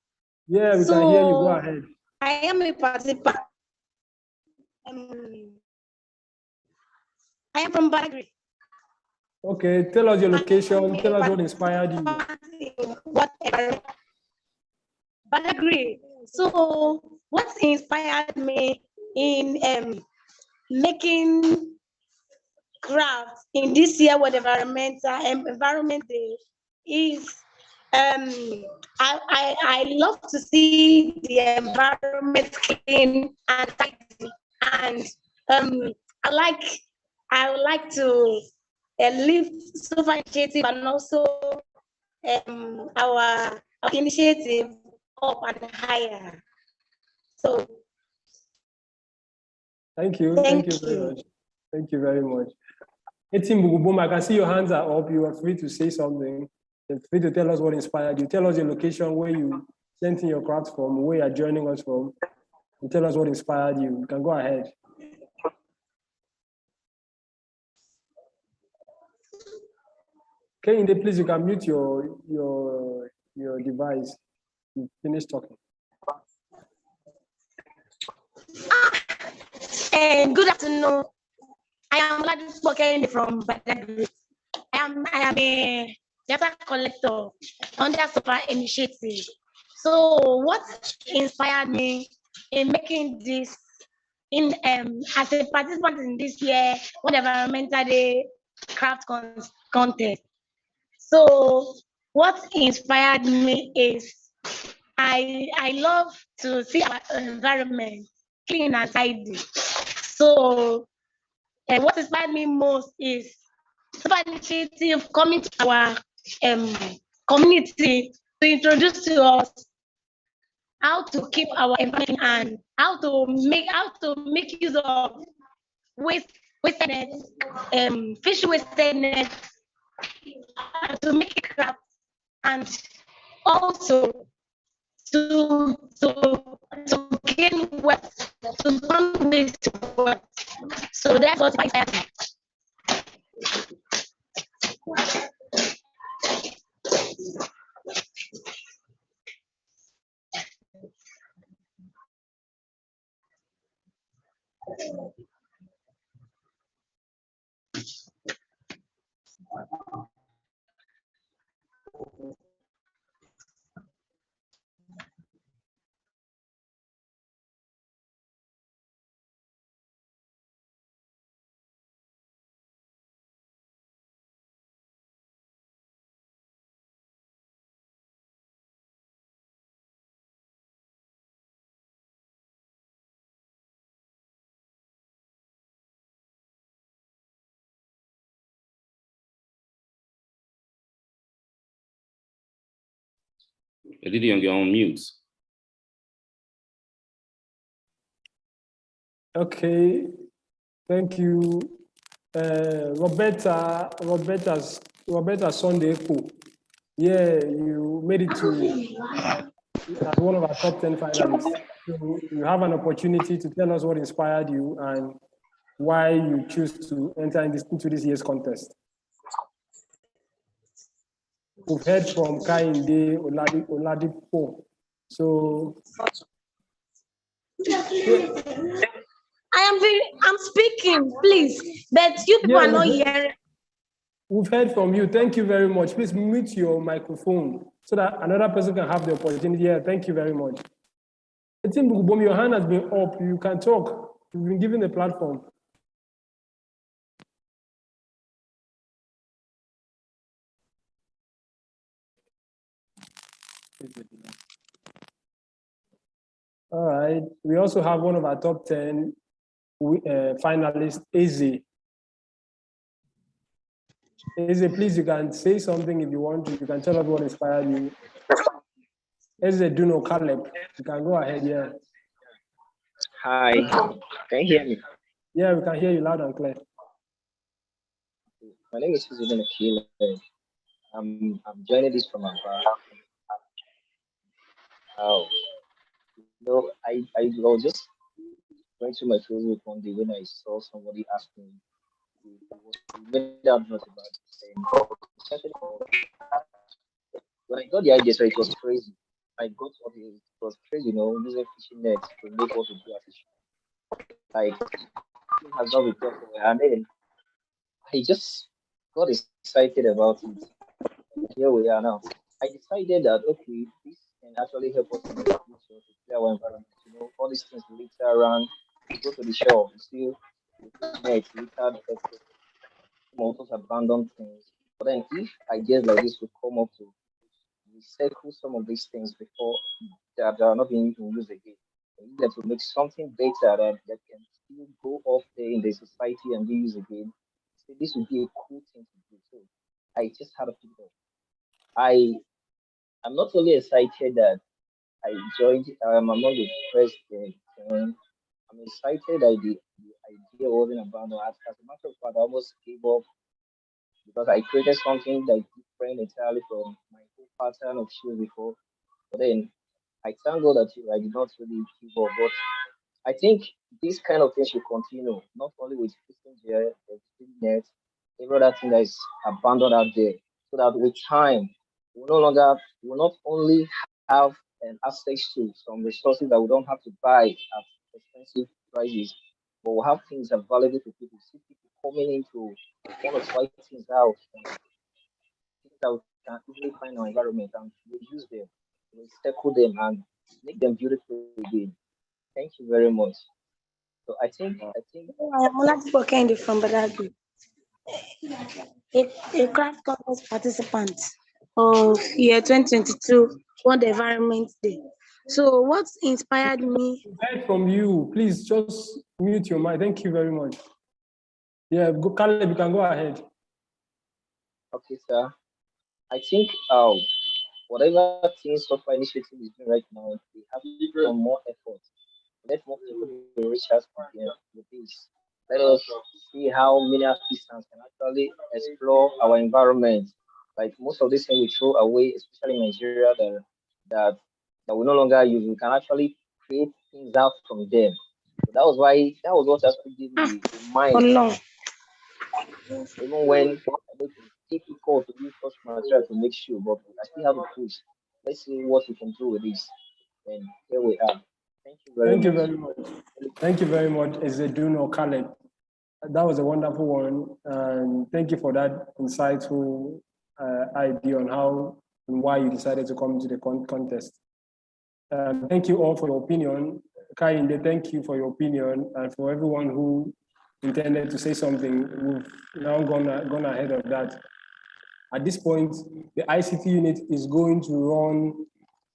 Yeah, we can hear you. Go ahead. I am a participant. I am from Badagry. Okay, tell us your location. Tell us what inspired you. Badagry. So, what inspired me in making craft in this year with environment day is I love to see the environment clean and tidy, and I would like to lift SOFA initiative and also our initiative up and higher. So thank you very much. Thank you very much. Etim Bugubum, I can see your hands are up. You are free to say something. You're free to tell us what inspired you. Tell us your location, where you sent in your craft from, where you're joining us from. And tell us what inspired you. You can go ahead. Okay, please, you can mute your device. You finish talking. And good afternoon. I am Gladys Bokende from Badagry. I am a data collector under SOFA initiative. So what inspired me in making this as a participant in this year World Environmental Day craft contest? So what inspired me is I love to see our environment clean and tidy. So what inspired me most is SOFA initiative coming to our community to introduce to us how to keep our environment and how to make use of wasted nets, fish wasted nets, to make it craft, and also to gain wealth, to turn waste to wealth. So that's what I said. Lydia, you're on mute. Okay, thank you. Roberta Sunday Epo. Yeah, you made it to as one of our top 10 finalists. So you have an opportunity to tell us what inspired you and why you choose to enter into this year's contest. We've heard from Kainde Oladipo. So I'm speaking, please, but you people are not hearing. We've heard from you. Thank you very much. Please mute your microphone so that another person can have the opportunity. Yeah, thank you very much. I think your hand has been up. You can talk. You've been given the platform. All right. We also have one of our top 10 finalists, Eze. Eze, please, you can say something if you want to. You can tell us what inspired you. Eze Duno Caleb, you can go ahead, yeah. Hi, can you hear me? Yeah, we can hear you loud and clear. My name is Eze Duno Caleb. I'm joining this from Accra. No, I was just going through my Facebook one day when I saw somebody asking made that note about saying when I got the idea, so it was crazy. I got what it was crazy, using fishing nets to make what we do as fish. Like it has not been possible. And then I just got excited about it. And here we are now. I decided that okay, this can actually help us in the future to clear our environment. All these things litter around, you go to the shop, you see nets, littered, motors, abandoned things. But then if ideas like this would come up to recycle some of these things before that are not being used again, and use them to make something better that can still go off there in the society and be used again. So this would be a cool thing to do. So I just had a feedback. I'm not only excited that I joined among the first 10. I'm excited that the idea wasn't abandoned. As a matter of fact, I almost gave up because I created something that different entirely from my whole pattern of shoes before. But then I thank God that I did not really give up. But I think this kind of thing should continue, not only with fishing gear, net, every other thing that is abandoned out there, so that with time we will not only have an access to some resources that we don't have to buy at expensive prices, but we'll have things available to people. See people coming in to want to try things out, and things that we can easily find in our environment, and we use them, recycle them, and make them beautiful again. Thank you very much. So I think I'm Oladipo Kehinde from Badagry, a craft contest participant of year 2022 World Environment Day. So what inspired me? Heard from you. Please just mute your mic. Thank you very much. Yeah, Caleb, you can go ahead. Okay, sir. I think whatever things software initiative is doing right now, we have to do more effort. Let more people reach us with this. Let us see how many artisans can actually explore our environment. Like most of these things we throw away, especially in Nigeria, that we no longer use. We can actually create things out from them. So that was what actually gave me the mind. Even when it's difficult to use such material to make sure, but I still have a push. Let's see what we can do with this. And here we are. Thank you very much. Thank you very much, Ezeduno Caleb. That was a wonderful one. And thank you for that insightful idea on how and why you decided to come to the contest. Thank you all for your opinion. Kainde, thank you for your opinion. And for everyone who intended to say something, we've now gone ahead of that. At this point, the ICT unit is going to run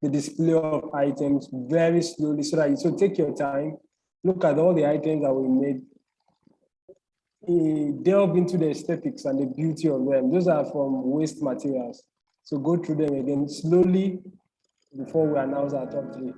the display of items very slowly so take your time, look at all the items that we made, delve into the aesthetics and the beauty of them. Those are from waste materials. So go through them again slowly before we announce our top 3.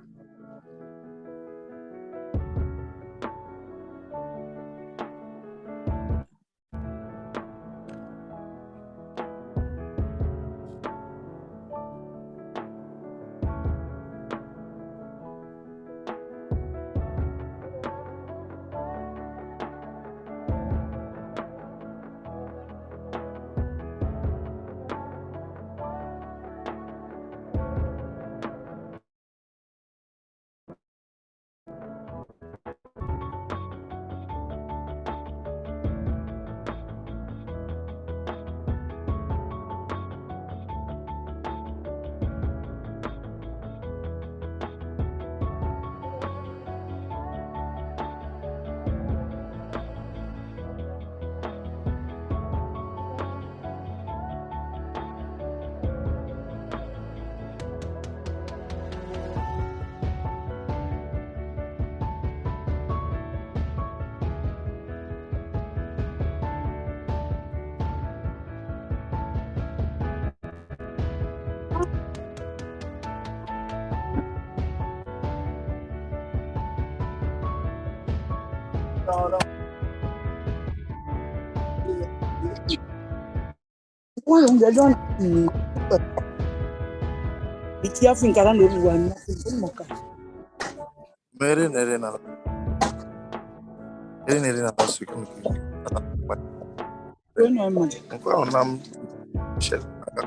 Mary Nerina. Nerina Sukum.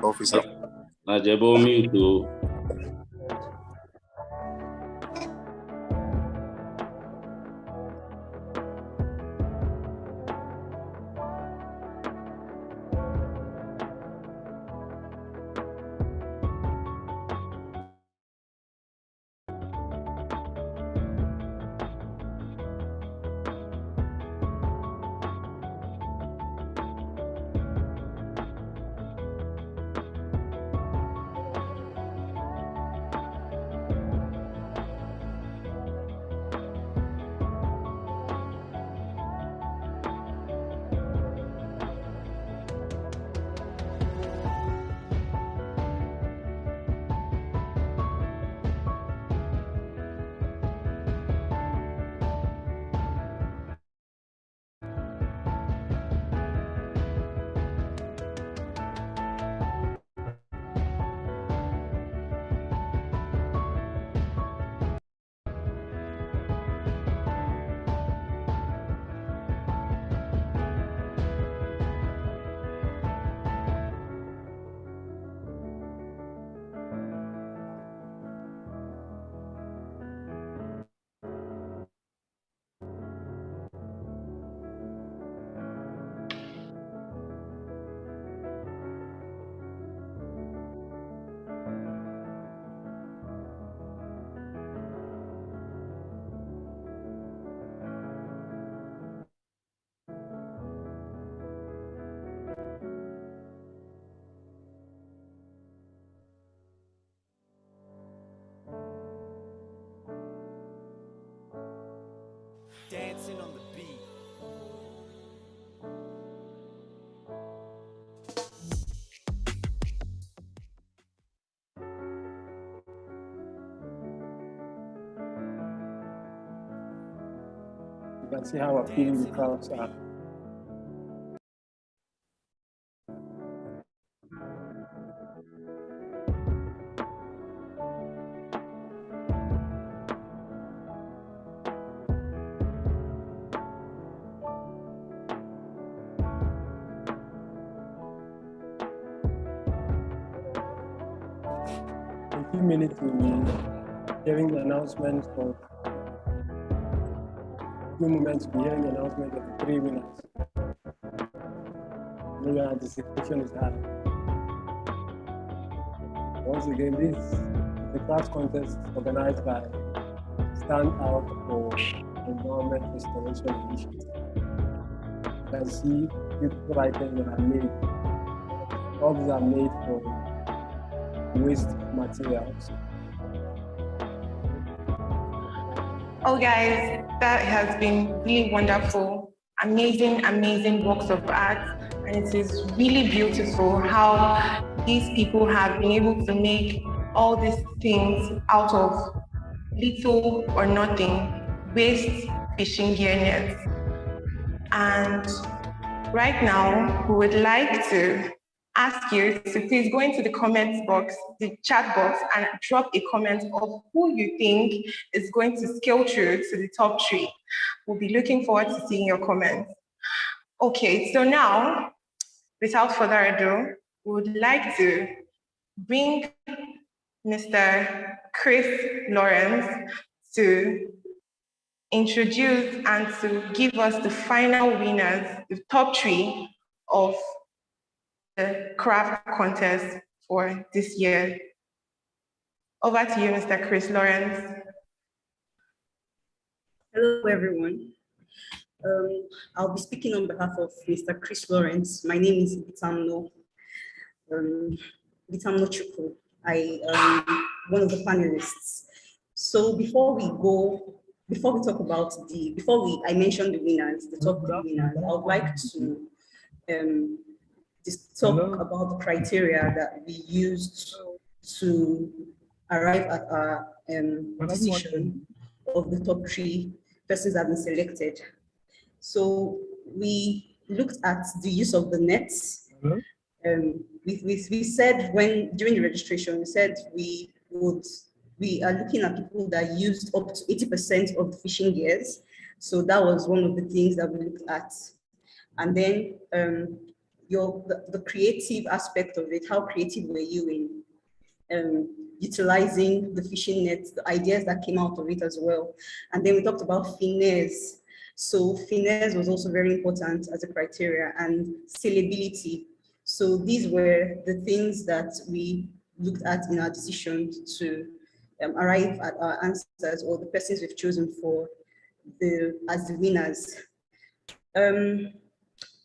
Officer. Najebo me to. Dancing on the beat. You can see how appealing the crowds are. In a few minutes, we'll be hearing the announcement of few moments to be hearing the announcement of the 3 winners. Maybe anticipation is high. Once again, this is the class contest organized by Stand Out for Environment Restoration Initiative. You can see beautiful items that are made. All these are made from waste materials. Oh, guys, that has been really wonderful. Amazing works of art. And it is really beautiful how these people have been able to make all these things out of little or nothing waste fishing gear nets. And right now, we would like to ask you to please go into the comments box, the chat box, and drop a comment of who you think is going to scale through to the top 3. We'll be looking forward to seeing your comments. Okay, so now, without further ado, we would like to bring Mr. Chris Lawrence to introduce and to give us the final winners, the top 3 of the craft contest for this year. Over to you, Mr. Chris Lawrence. Hello, everyone. I'll be speaking on behalf of Mr. Chris Lawrence. My name is Bitamno Chukwu. I am one of the panelists. So before I mention the winners, the top 3 winners, I would like to just talk about the criteria that we used to arrive at our decision of the top 3 persons that have been selected. So we looked at the use of the nets. We said during the registration, we said we are looking at people that used up to 80% of the fishing gears. So that was one of the things that we looked at. And then the creative aspect of it, how creative were you in utilizing the fishing nets, the ideas that came out of it as well. And then we talked about finesse. So finesse was also very important as a criteria, and salability. So these were the things that we looked at in our decision to arrive at our answers, or the persons we've chosen as the winners.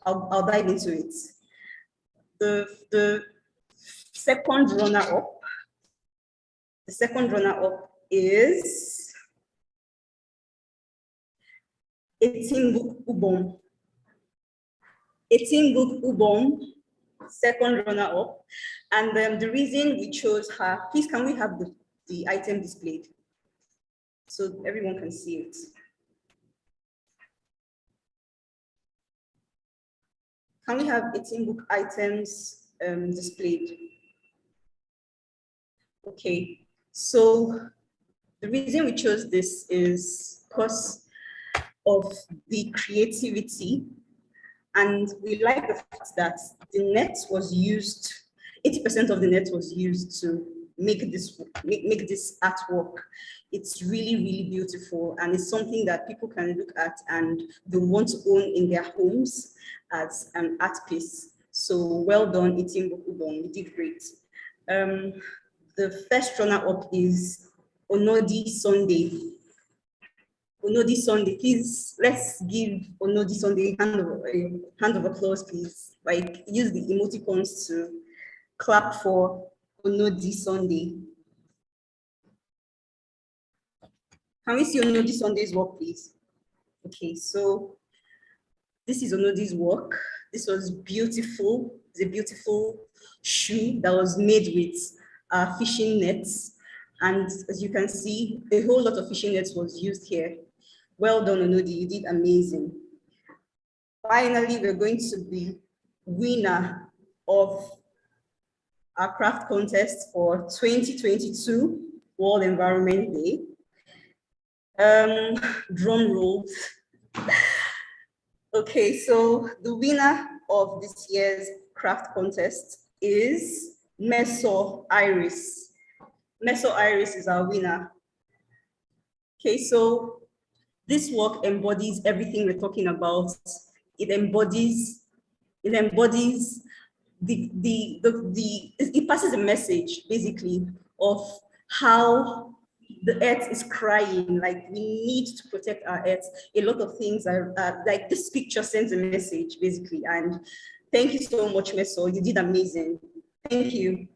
I'll dive into it. The second runner-up is Etimbuk Ubom. Etimbuk Ubom, second runner-up. And the reason we chose her, please can we have the item displayed so everyone can see it? Can we have Etimbuk items displayed? Okay, so the reason we chose this is because of the creativity, and we like the fact that the net was used, 80% of the net was used to make this artwork. It's really, really beautiful, and it's something that people can look at and they want to own in their homes as an art piece. So well done, Etimbuk Ubon, you did great. The first runner-up is Onodi Sunday. Onodi Sunday, please, let's give Onodi Sunday a hand of applause, please. Like, use the emoticons to clap for Onodi Sunday. Can we see Onodi Sunday's work, please? Okay, so this is Onodi's work. This was beautiful. It's a beautiful shoe that was made with fishing nets. And as you can see, a whole lot of fishing nets was used here. Well done, Onodi, you did amazing. Finally, we're going to be winner of our craft contest for 2022 World Environment Day. Drum roll. Okay, so the winner of this year's craft contest is Meso Iris. Meso Iris is our winner. Okay, so this work embodies everything we're talking about. It embodies it passes a message basically of how the earth is crying, like we need to protect our earth. A lot of things are like this picture sends a message basically. And thank you so much, Meso, you did amazing. Thank you.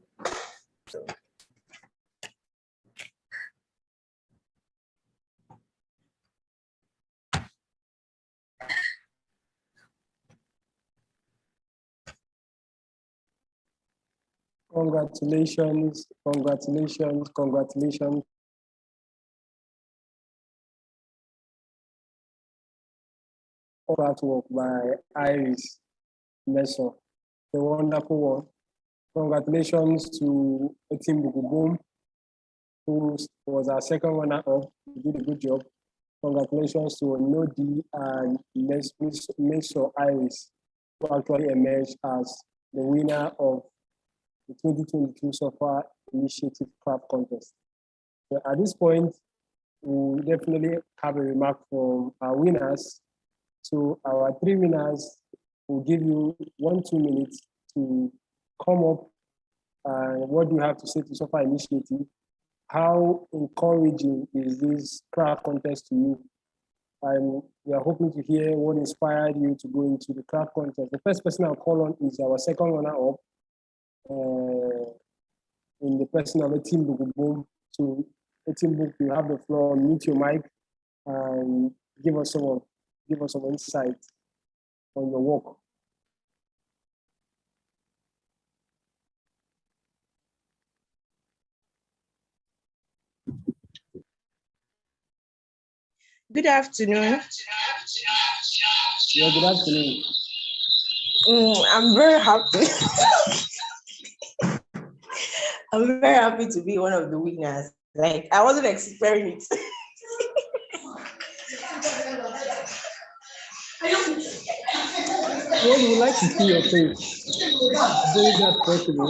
Congratulations, congratulations, congratulations. Artwork by Iris Meso, a wonderful one. Congratulations to Etimbuk Ubom, who was our second runner-up. You did a good job. Congratulations to Onodi and Meso Iris, who actually emerged as the winner of the 2022 SOFA Initiative Craft Contest. So at this point, we'll definitely have a remark from our winners. So our three winners will give you 1-2 minutes to come up and what do you have to say to SOFA Initiative? How encouraging is this craft contest to you? And we are hoping to hear what inspired you to go into the craft contest. The first person I'll call on is our second runner-up, in the person of Etimbuk Ubom. So Etimbuk, you have the floor, mute your mic and give us some insight on your work. Good afternoon. Yeah, good afternoon. I'm very happy. I'm very happy to be one of the winners. Like, I wasn't expecting it. Well, we would like to see your face. Very that possible.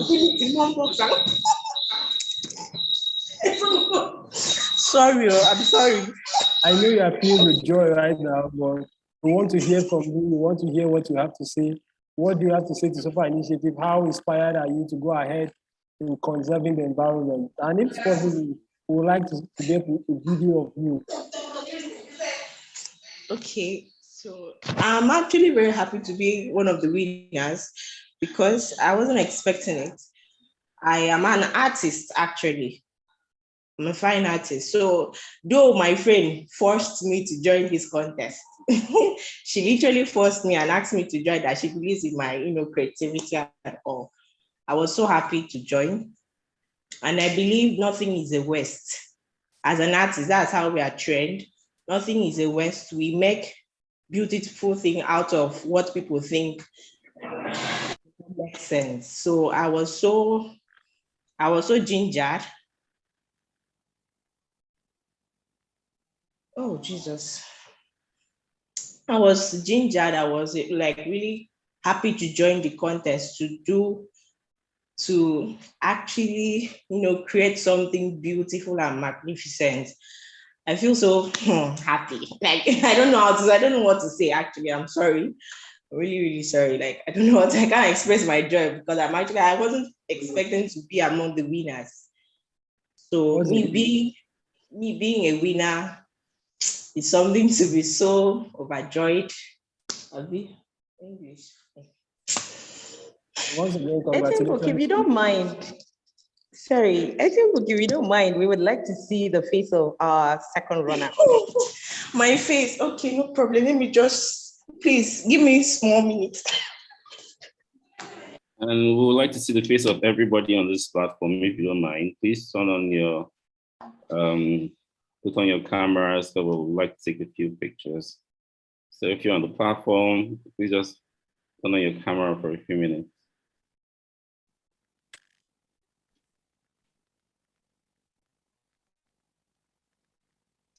Sorry, I'm sorry. I know you are filled with joy right now, but we want to hear from you. We want to hear what you have to say. What do you have to say to SOFA Initiative? How inspired are you to go ahead in conserving the environment? And if possible, we would like to get a video of you. Okay, so I'm actually very happy to be one of the winners because I wasn't expecting it. I am an artist, actually. I'm a fine artist. So though my friend forced me to join this contest, she literally forced me and asked me to join that she believes in my creativity and all. I was so happy to join. And I believe nothing is a waste. As an artist, that's how we are trained. Nothing is a waste. We make beautiful thing out of what people think makes sense. So I was so gingered. Oh, Jesus. I was gingered. I was like really happy to join the contest to actually, create something beautiful and magnificent. I feel so happy. Like, I don't know what to say, actually. I'm sorry. I'm really, really sorry. Like, I don't know I can't express my joy because I wasn't expecting to be among the winners. So me being a winner is something to be so overjoyed. English. Once again, I think, okay, if you don't mind, if you don't mind, we would like to see the face of our second runner. My face, okay, no problem. Let me please give me small minutes. And we would like to see the face of everybody on this platform, if you don't mind. Please turn on your, put on your camera, so we would like to take a few pictures. So if you're on the platform, please just turn on your camera for a few minutes.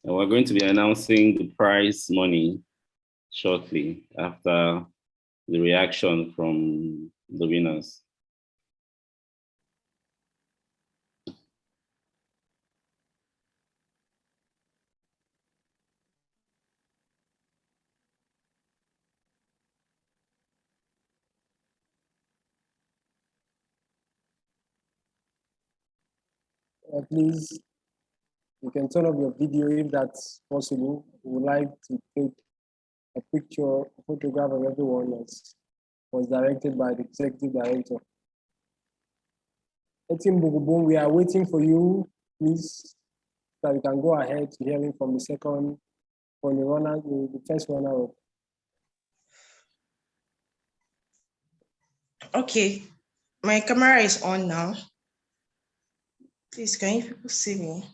And we're going to be announcing the prize money shortly after the reaction from the winners. Please, you can turn off your video if that's possible. We would like to take a picture, a photograph of everyone that was directed by the executive director. Team Bugubun, we are waiting for you, please, so that we can go ahead to hearing from the first runner up. Okay, my camera is on now. Please, can you people see me?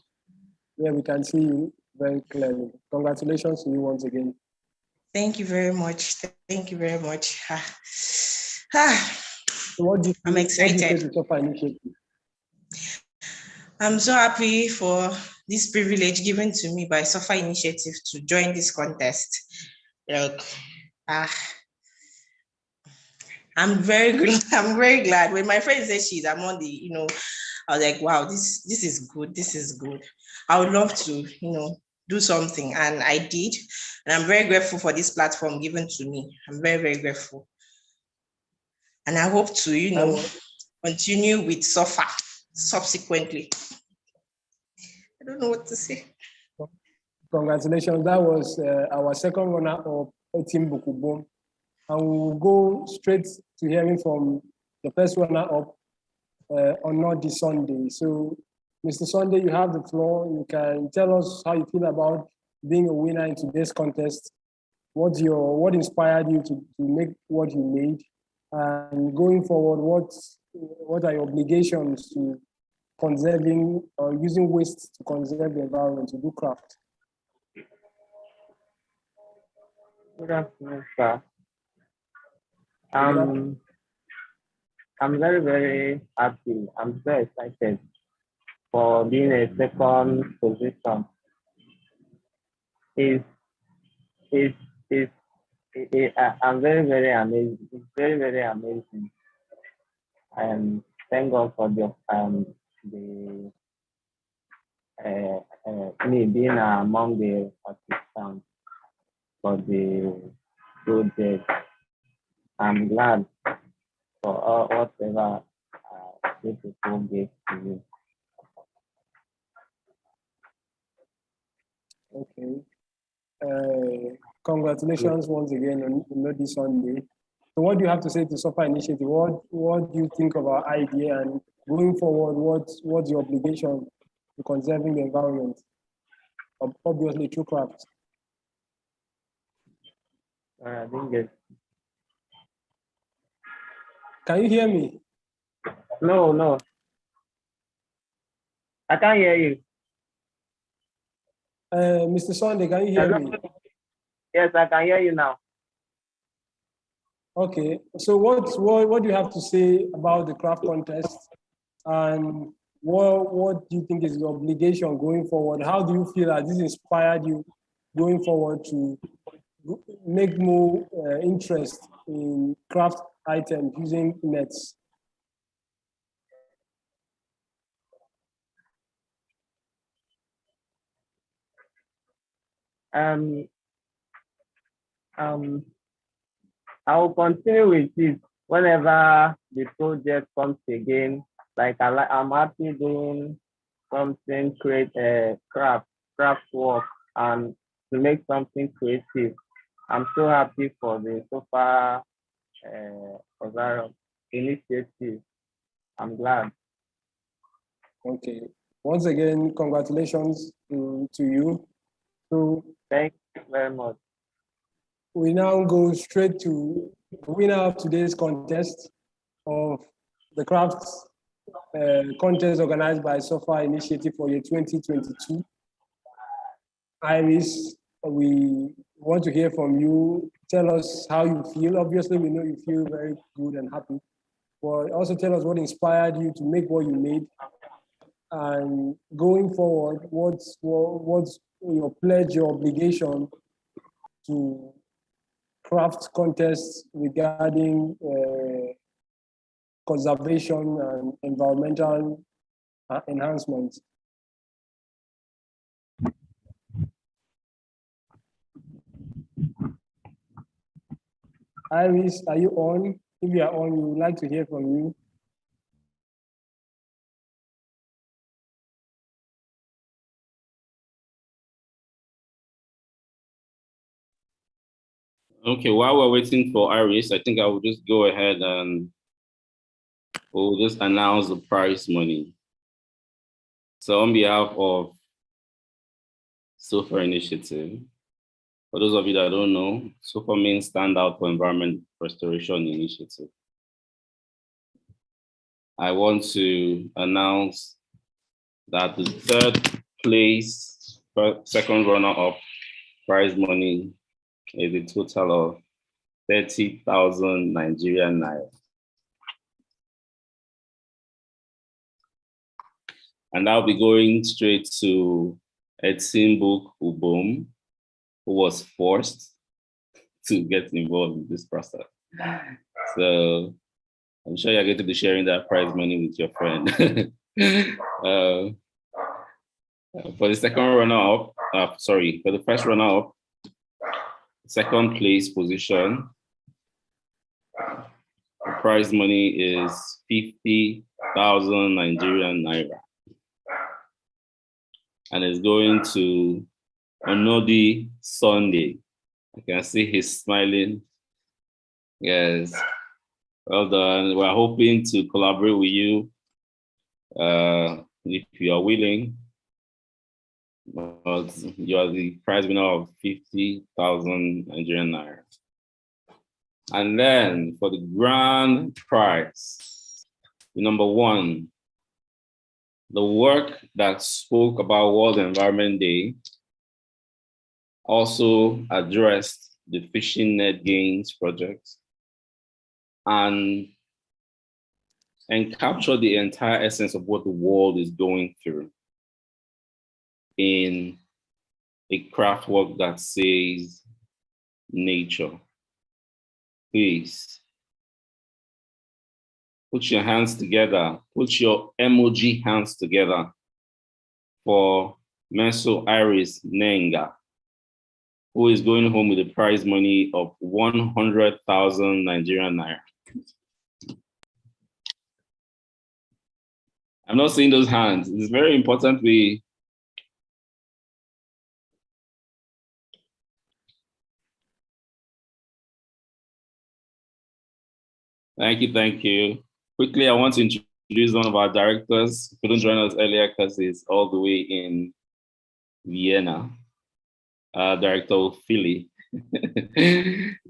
Yeah, we can see you very clearly. Congratulations to you once again. Thank you very much. Thank you very much. I'm excited. I'm so happy for this privilege given to me by SOFA Initiative to join this contest. Like, I'm very glad. When my friend said she's among the, I was like, wow, this is good. This is good. I would love to, do something. And I did. And I'm very grateful for this platform given to me. I'm very, very grateful. And I hope to, continue with SOFA subsequently. I don't know what to say. Congratulations. That was our second runner of Team Bukubon. And we'll go straight to hearing from the first runner up on not this Sunday. So, Mr. Sunday, you have the floor. You can tell us how you feel about being a winner in today's contest. What inspired you to make what you made? And going forward, what are your obligations to conserving or using waste to conserve the environment, to do craft? Good afternoon, sir. Good I'm very, very happy. I'm very excited for being a second position. It's, it's, it's, I'm very, very amazed. It's very, very amazing. And thank God for me being among the participants for the project. I'm glad for all whatever these people gave to me. Okay. Congratulations once again on this Sunday. So what do you have to say to SOFA Initiative? What do you think of our idea, and going forward, what's your obligation to conserving the environment? Obviously through craft. I didn't get. Can you hear me? No. I can't hear you. Mr. Sunday, can you hear me? Yes, I can hear you now. Okay, so what do you have to say about the craft contest, and what do you think is your obligation going forward? How do you feel that this inspired you going forward to make more interest in craft items using nets? I will continue with it whenever the project comes again. Like I'm happy doing something, create craft work, and to make something creative. I'm so happy for the SOFA initiative. I'm glad. Okay. Once again, congratulations to you. So thank you very much. We now go straight to the winner of today's contest of the crafts contest organized by SOFA Initiative for year 2022. Iris, we want to hear from you. Tell us how you feel. Obviously, we know you feel very good and happy, but also tell us what inspired you to make what you made. And going forward, what's your pledge, your obligation to craft contests regarding conservation and environmental enhancement? Iris, are you on? If you are on, we would like to hear from you. Okay, while we're waiting for Iris, I think I will just go ahead and we'll just announce the prize money. So on behalf of SOFA Initiative, for those of you that don't know, SOFA means Stand Out for Environment Restoration Initiative. I want to announce that the third place, second runner-up prize money is a total of 30,000 Nigerian naira. And I'll be going straight to Etsimbuk Ubom, who was forced to get involved in this process. So I'm sure you're going to be sharing that prize money with your friend. For the second runner-up, for the first runner-up, second place position, prize money is 50,000 Nigerian naira. And it's going to Onodi Sunday. I can see he's smiling. Yes, well done. We're hoping to collaborate with you if you are willing. But you are the prize winner of 50,000 Nigerian naira. And then for the grand prize, number one, the work that spoke about World Environment Day also addressed the fishing net gains project, and capture the entire essence of what the world is going through in a craft work that says nature. Please put your hands together, put your emoji hands together for Meso Iris Nenga, who is going home with a prize money of 100,000 Nigerian naira. I'm not seeing those hands. It's very important we Thank you. Quickly, I want to introduce one of our directors. He couldn't join us earlier because he's all the way in Vienna. Director Philly.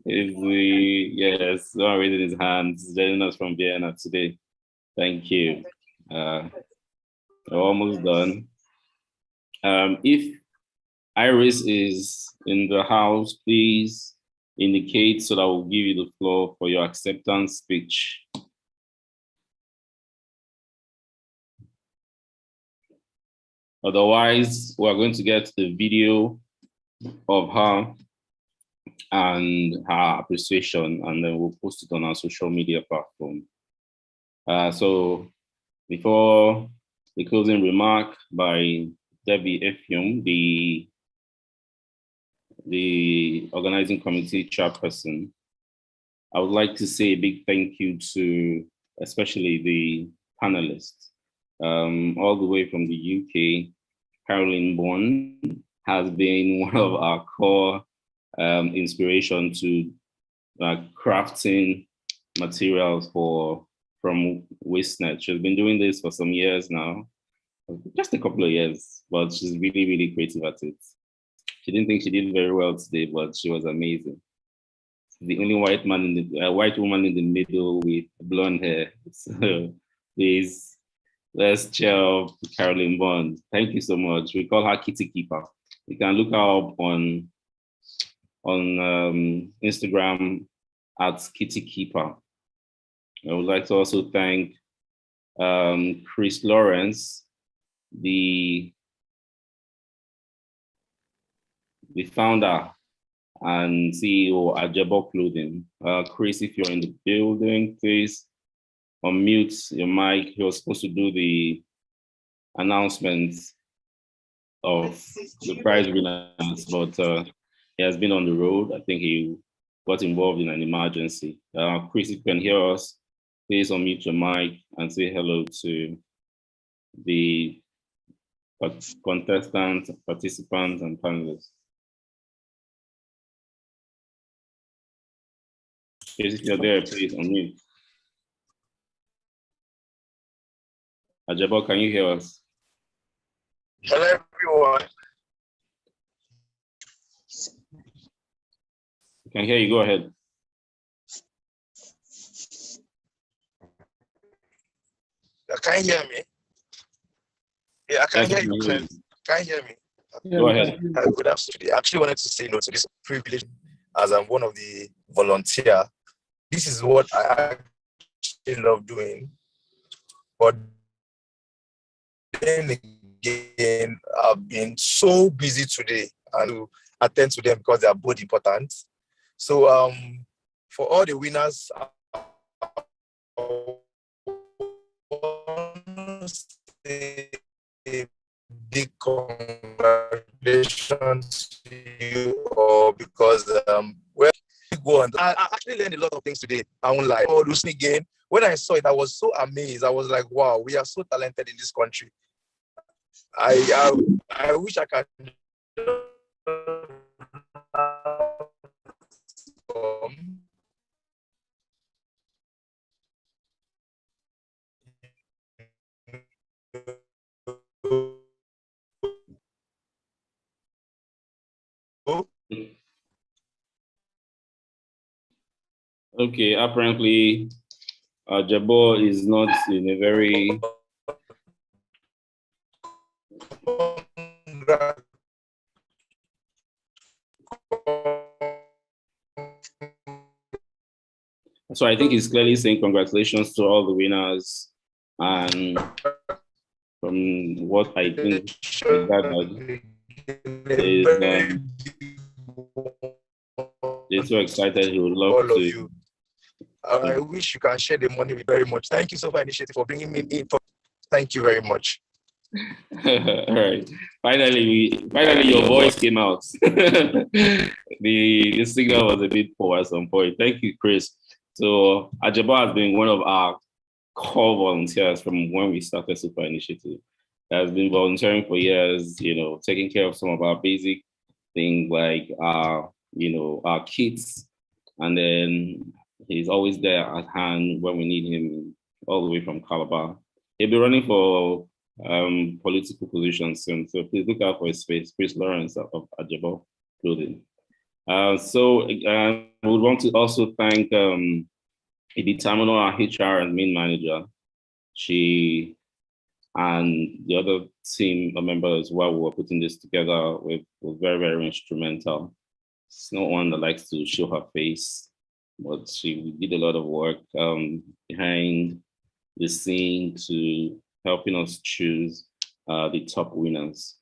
Yes, one raising his hands, joining us from Vienna today. Thank you. We're almost done. If Iris is in the house, please indicate so that we'll give you the floor for your acceptance speech. Otherwise, we're going to get the video of her and her appreciation, and then we'll post it on our social media platform. So before the closing remark by Debbie Effium, the organizing committee chairperson, I would like to say a big thank you to especially the panelists. All the way from the UK, Caroline Bond has been one of our core inspiration to crafting materials from WasteNet. She's been doing this for some years now, just a couple of years, but she's really, really creative at it. She didn't think she did very well today, but she was amazing. The only white woman in the middle with blonde hair. So please, let's cheer up Caroline Bond. Thank you so much. We call her Kitty Keeper. You can look her up on Instagram at Kitty Keeper. I would like to also thank Chris Lawrence, the founder and CEO at Jebo Clothing. Chris, if you're in the building, please unmute your mic. You're supposed to do the announcement of the prize winners, but he has been on the road. I think he got involved in an emergency. Chris, if you can hear us, please unmute your mic and say hello to the contestants, participants, and panelists. If you're there, please unmute. Ajabo, can you hear us? Hello, everyone. I can hear you. Go ahead. Can you hear me? Yeah, I can hear you clearly. Can you hear me? Go ahead. Good afternoon. I actually wanted to say no to this privilege as I'm one of the volunteers. This is what I actually love doing. But then again, I've been so busy today and to attend to them because they are both important. So for all the winners, a big congratulations to you all because well, go on. I actually learned a lot of things today. I won't lie. Oh, losing again. When I saw it, I was so amazed. I was like, wow, we are so talented in this country. I wish I could. Okay, apparently Jabo is not in a very So I think he's clearly saying congratulations to all the winners. And from what I think is they're so excited. He would love all to. of you. I wish you can share the money very much. Thank you so much, Initiative, for bringing me in. Thank you very much. All right. Finally, your voice came out. the signal was a bit poor at some point. Thank you, Chris. So Ajabo has been one of our core volunteers from when we started Super Initiative. He has been volunteering for years, taking care of some of our basic things like our kits, and then he's always there at hand when we need him, all the way from Calabar. He'll be running for political positions soon, so please look out for his face, Chris Lawrence of Ajabo Clothing. So we would want to also thank Edith Terminal, our HR and main manager. She and the other team members while we were putting this together were very, very instrumental. It's not one that likes to show her face, but she did a lot of work behind the scene to helping us choose the top winners.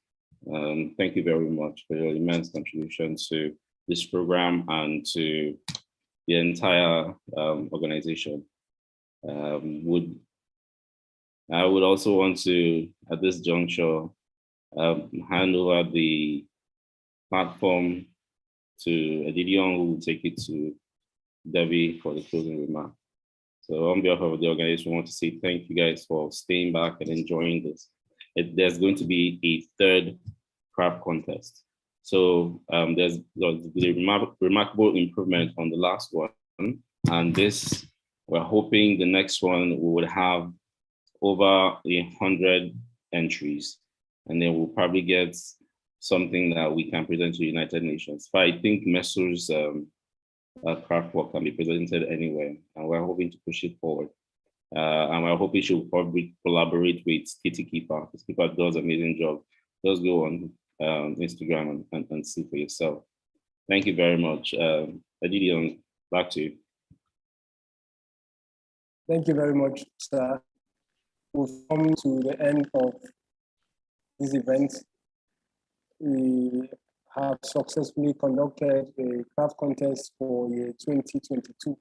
Thank you very much for your immense contribution to this program and to the entire organization. I would also want to, at this juncture, hand over the platform to Edidion, who will take it to Debbie for the closing remark. So on behalf of the organization, I want to say thank you guys for staying back and enjoying this. There's going to be a third craft contest. So there's a remarkable improvement on the last one. And this, we're hoping the next one we would have over 100 entries. And then we'll probably get something that we can present to the United Nations. But I think Messer's craft work can be presented anywhere, and we're hoping to push it forward. And we're hoping she'll probably collaborate with Kitty Keeper. Kitty Keeper does an amazing job. Just go on Instagram and see for yourself. Thank you very much. Edidion, back to you. Thank you very much, sir. We've come to the end of this event. We have successfully conducted a craft contest for year 2022.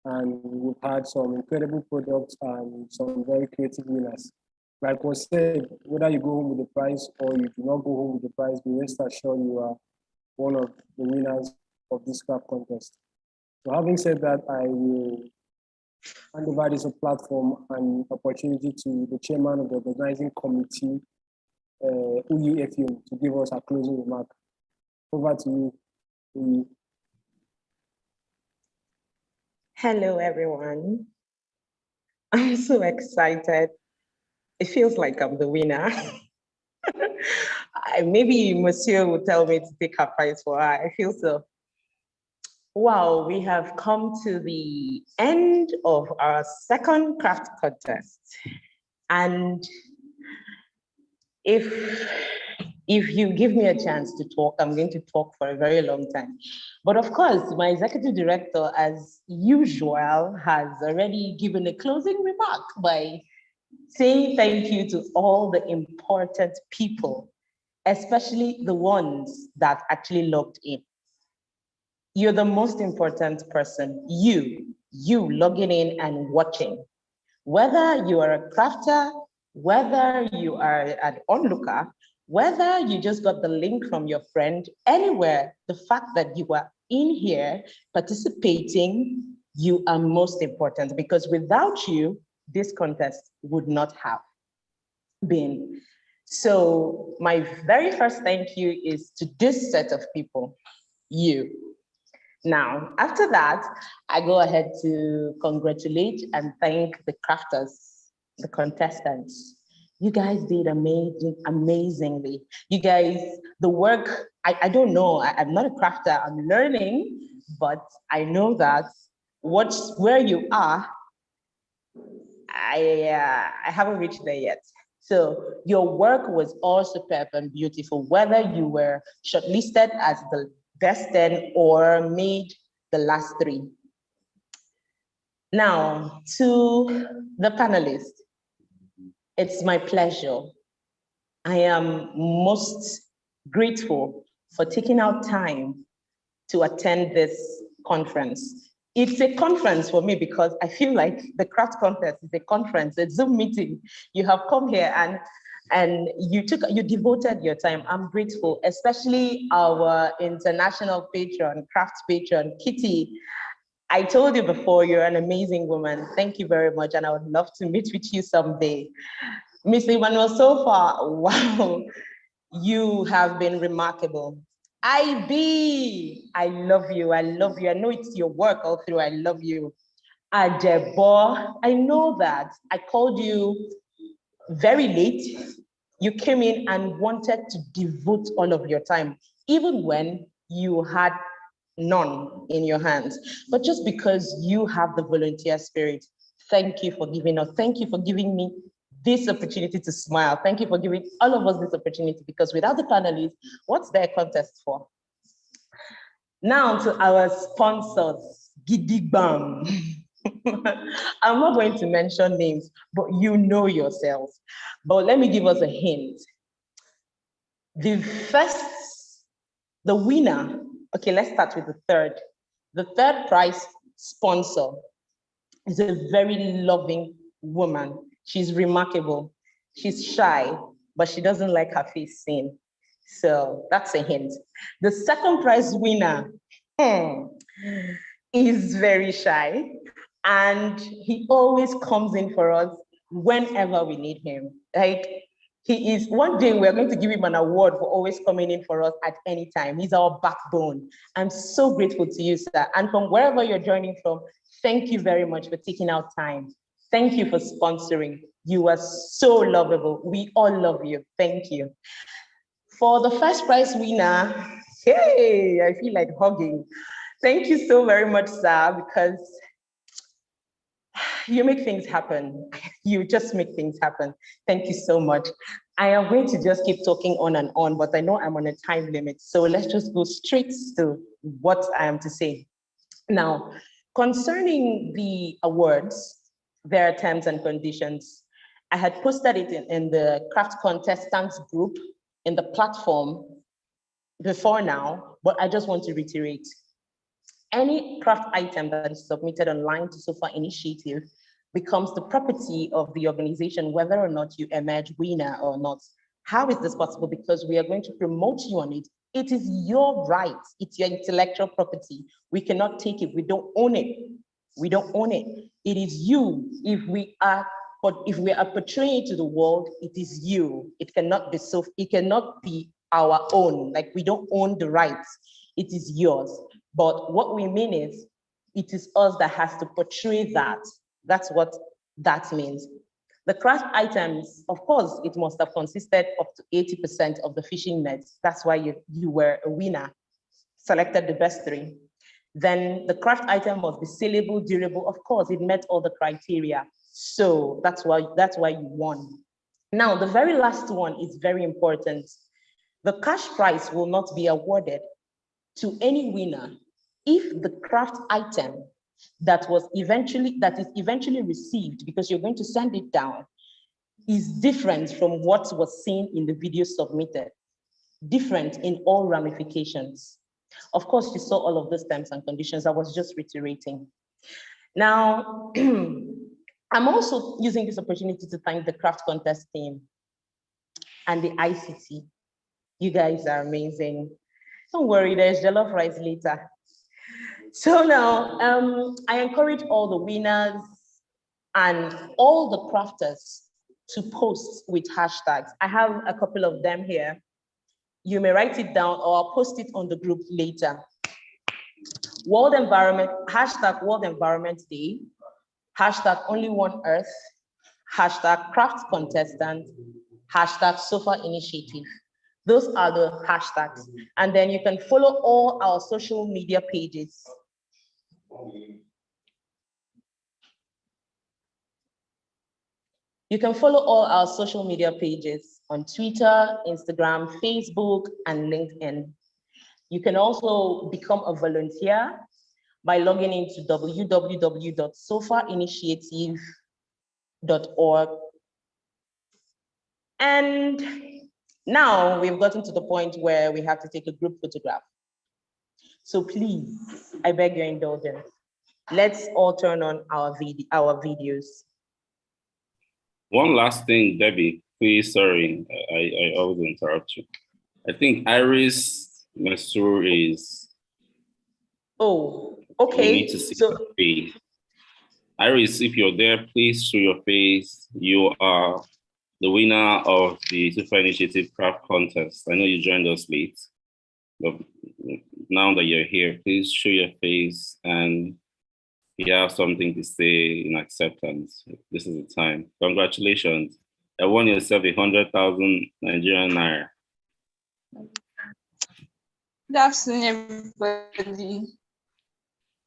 And we've had some incredible products and some very creative winners. Like was said, whether you go home with the prize or you do not go home with the prize, be rest assured you are one of the winners of this craft contest. So having said that, I will hand over this platform and opportunity to the chairman of the organizing committee, Uyi Effium, to give us a closing remark. Over to you, Uyi. Hello, everyone. I'm so excited. It feels like I'm the winner. Maybe Monsieur will tell me to take her prize for her. I feel so. Wow, we have come to the end of our second craft contest. And if you give me a chance to talk, I'm going to talk for a very long time. But of course, my executive director, as usual, has already given a closing remark by saying thank you to all the important people, especially the ones that actually logged in. You're the most important person, you logging in and watching. Whether you are a crafter, whether you are an onlooker, whether you just got the link from your friend, anywhere, the fact that you are in here participating, you are most important, because without you, this contest would not have been. So my very first thank you is to this set of people, you. Now, after that, I go ahead to congratulate and thank the crafters, the contestants. You guys did amazingly. You guys, the work, I don't know, I'm not a crafter, I'm learning, but I know that where you are, I haven't reached there yet. So your work was all superb and beautiful, whether you were shortlisted as the best 10 or made the last 3. Now, to the panelists, it's my pleasure. I am most grateful for taking out time to attend this conference. It's a conference for me because I feel like the craft contest is a conference, a Zoom meeting. You have come here and you devoted your time. I'm grateful, especially our international patron, craft patron, Kitty. I told you before, you're an amazing woman. Thank you very much. And I would love to meet with you someday. Miss Emmanuel, so far, wow, you have been remarkable. IB, I love you, I love you. I know it's your work all through, I love you. Ajebo, I know that. I called you very late. You came in and wanted to devote all of your time, even when you had none in your hands. But just because you have the volunteer spirit, thank you for giving us, thank you for giving me this opportunity to smile. Thank you for giving all of us this opportunity, because without the panelists, what's their contest for? Now to our sponsors, Gidigbam. I'm not going to mention names, but you know yourselves. But let me give us a hint. The winner, okay, let's start with the third. The third prize sponsor is a very loving woman. She's remarkable. She's shy, but she doesn't like her face seen. So that's a hint. The second prize winner is very shy, and he always comes in for us whenever we need him. Like, he is, one day we're going to give him an award for always coming in for us at any time. He's our backbone. I'm so grateful to you, sir. And from wherever you're joining from, thank you very much for taking out time. Thank you for sponsoring. You are so lovable. We all love you. Thank you. For the first prize winner, hey, I feel like hugging. Thank you so very much, sir, because you make things happen. You just make things happen. Thank you so much. I am going to just keep talking on and on, but I know I'm on a time limit. So let's just go straight to what I am to say. Now, concerning the awards, there are terms and conditions. I had posted it in the craft contestants group in the platform before now, but I just want to reiterate. Any craft item that is submitted online to SOFA Initiative becomes the property of the organization, whether or not you emerge winner or not. How is this possible? Because we are going to promote you on it. It is your right. It's your intellectual property. We cannot take it. We don't own it. We don't own it. It is you. If we are portraying it to the world, it is you. It cannot be our own. Like, we don't own the rights. It is yours. But what we mean is, it is us that has to portray that. That's what that means. The craft items, of course, it must have consisted up to 80% of the fishing nets. That's why you were a winner, selected the best 3. Then the craft item must be saleable, durable. Of course, it met all the criteria. So that's why you won. Now, the very last one is very important. The cash prize will not be awarded to any winner if the craft item that is eventually received, because you're going to send it down, is different from what was seen in the video submitted, different in all ramifications. Of course, you saw all of those terms and conditions. I was just reiterating. Now, I'm also using this opportunity to thank the craft contest team and the ICT. You guys are amazing. Don't worry, there's jollof rice later. So now, I encourage all the winners and all the crafters to post with hashtags. I have a couple of them here. You may write it down, or I'll post it on the group later. World Environment, hashtag World Environment Day, hashtag Only One Earth, hashtag Craft Contestant, hashtag SOFA Initiative. Those are the hashtags. And then you can follow all our social media pages. You can follow all our social media pages on Twitter, Instagram, Facebook, and LinkedIn. You can also become a volunteer by logging into www.sofainitiative.org. And now we've gotten to the point where we have to take a group photograph. So please, I beg your indulgence. Let's all turn on our videos. One last thing, Debbie, please, sorry, I always interrupt you. I think Iris Mesur is. Oh, We okay. need to see her face. Iris, if you're there, please show your face. You are the winner of the Sofa Initiative Craft Contest. I know you joined us late, but now that you're here, please show your face, and if you have something to say in acceptance, this is the time. Congratulations. You won yourself 100,000 Nigerian naira. Good afternoon, everybody.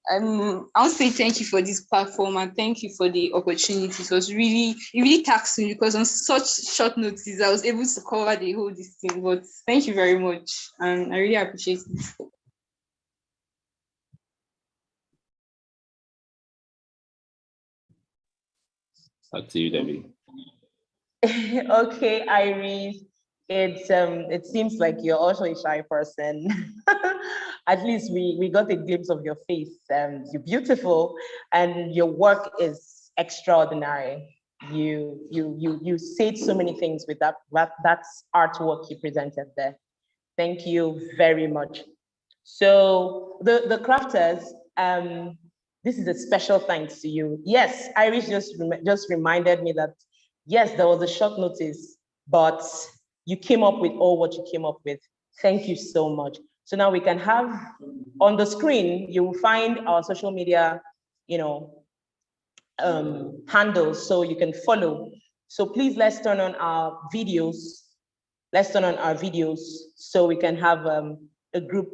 I want to say thank you for this platform and thank you for the opportunity. It really taxed me because on such short notice, I was able to cover the whole this thing. But thank you very much, and I really appreciate this. Back to you, Debbie. Okay, Iris. It seems like you're also a shy person. At least we got a glimpse of your face. You're beautiful, and your work is extraordinary. You said so many things with that artwork you presented there. Thank you very much. So the crafters, this is a special thanks to you. Yes, Iris just reminded me that yes, there was a short notice, but you came up with all what you came up with. Thank you so much. So now we can have on the screen, you will find our social media, handles so you can follow. So please let's turn on our videos. Let's turn on our videos so we can have a group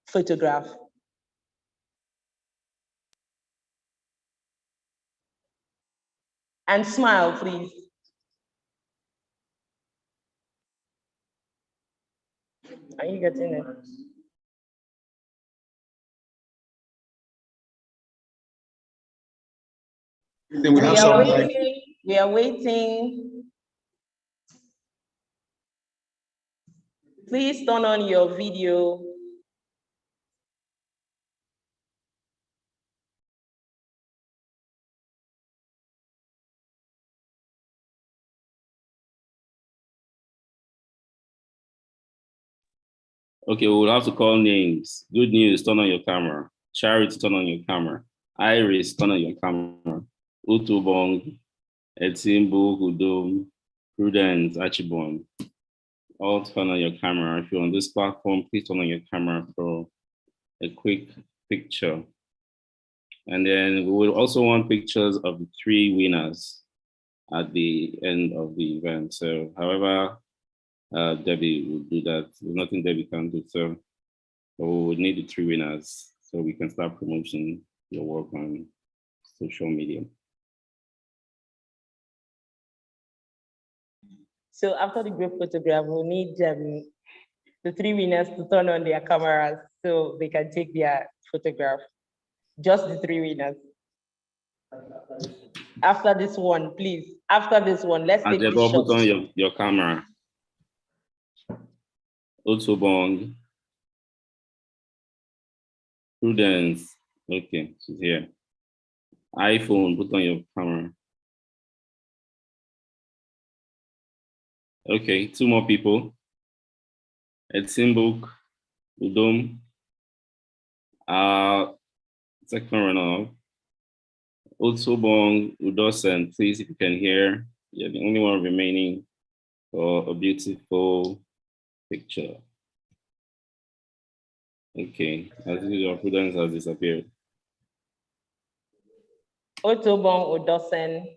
photograph. And smile, please. Are you getting it? We are waiting. Please turn on your video. Okay, we'll have to call names. Good news, turn on your camera. Charity, turn on your camera. Iris, turn on your camera. Utubong, Etimbu, Hudom, Prudence, Achibon. All turn on your camera. If you're on this platform, please turn on your camera for a quick picture. And then we will also want pictures of the 3 winners at the end of the event. So however, Debbie will do that. There's nothing Debbie can do. So we would need the 3 winners so we can start promoting your work on social media. So after the group photograph, we'll need the 3 winners to turn on their cameras so they can take their photograph. Just the 3 winners. After this one, please. After this one, let's take this shot. Put on your camera. Otobong. Prudence. Okay, she's here. iPhone, put on your camera. Okay, 2 more people. Etsimbuk, Udom. Second runner-up. Otobong, Udosen, please, if you can hear, you're the only one remaining for a beautiful picture. Okay, as usual, Prudence has disappeared. Otobong, Udosen,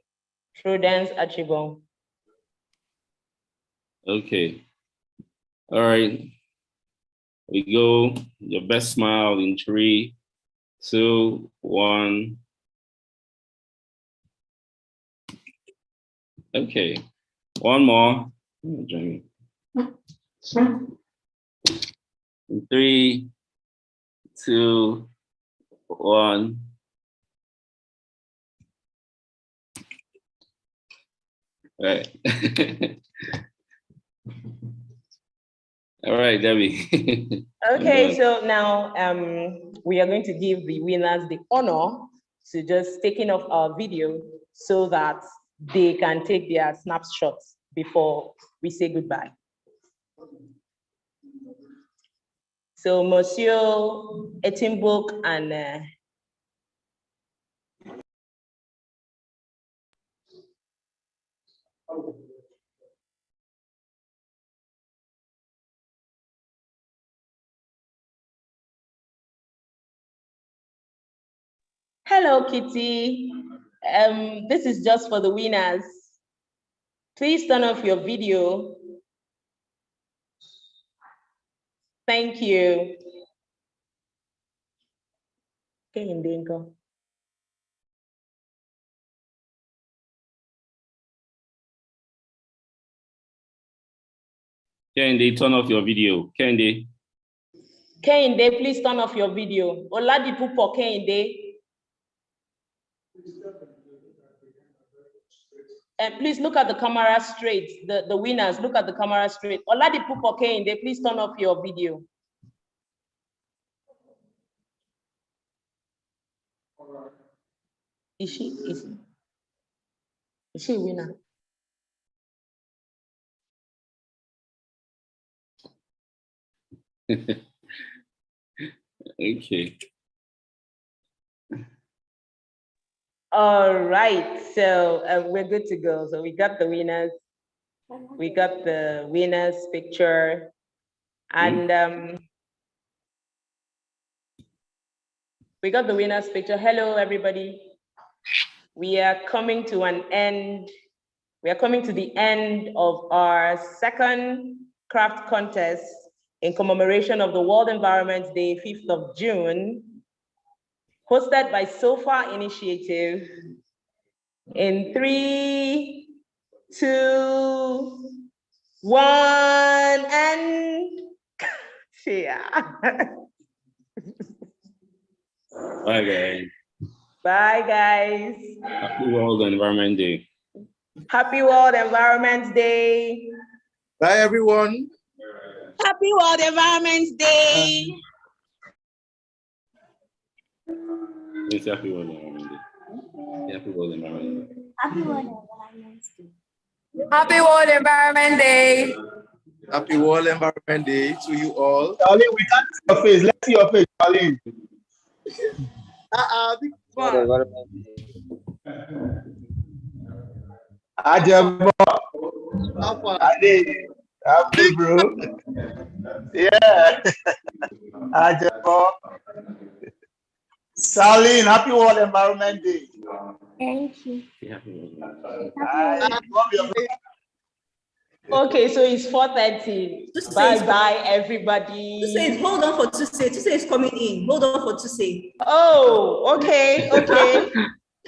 Prudence, Achibong. Okay. All right. We go. Your best smile in 3, 2, 1. Okay. One more. In 3, 2, 1. Right. All right, Debbie. Okay, so now we are going to give the winners the honor to just taking off our video so that they can take their snapshots before we say goodbye. So Monsieur Etimbok and hello, Kitty. This is just for the winners. Please turn off your video. Thank you. Okay, Ndingo. Kende, turn off your video. Kende. Kende, please turn off your video. Oladipupo Kende. And please look at the camera straight. The winners, look at the camera straight. Oladipupo Kende, please turn off your video. Is she a winner? Okay. All right, so we're good to go. So we got the winners. We got the winners picture. And we got the winners picture. Hello, everybody. We are coming to an end. We are coming to the end of our second craft contest in commemoration of the World Environment Day, 5th of June, hosted by SOFA Initiative. In 3, 2, 1, and yeah. Bye, guys. Bye, guys. Happy World Environment Day. Happy World Environment Day. Bye, everyone. Happy World Environment Day. It's Happy World Environment Day. Happy World Environment Day. Happy World Environment Day. Happy World Environment Day. Happy World Environment Day to you all. Charlie, we can't see your face. Let's see your face, Charlie. Ajabo. Happy, bro. Yeah. Ajabo. Saline, happy World Environment Day. Thank you. Okay, so it's 4:30. Bye, everybody. Tuesday, hold on for Tuesday. Tuesday is coming in. Hold on for Tuesday. Oh, okay.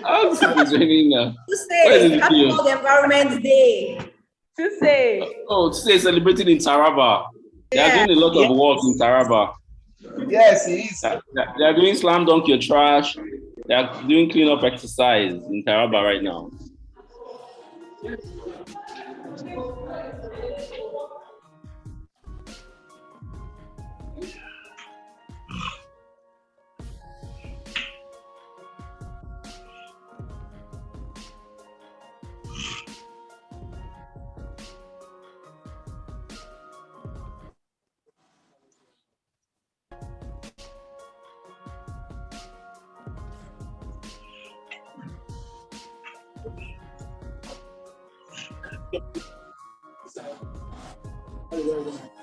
Oh, it's raining now. Tuesday, Happy World Environment Day. Tuesday. Oh, Tuesday is celebrating in Taraba. They are doing a lot of work in Taraba. Yes, it is. They are doing slam dunk your trash. They are doing cleanup exercise in Taraba right now. Thank you.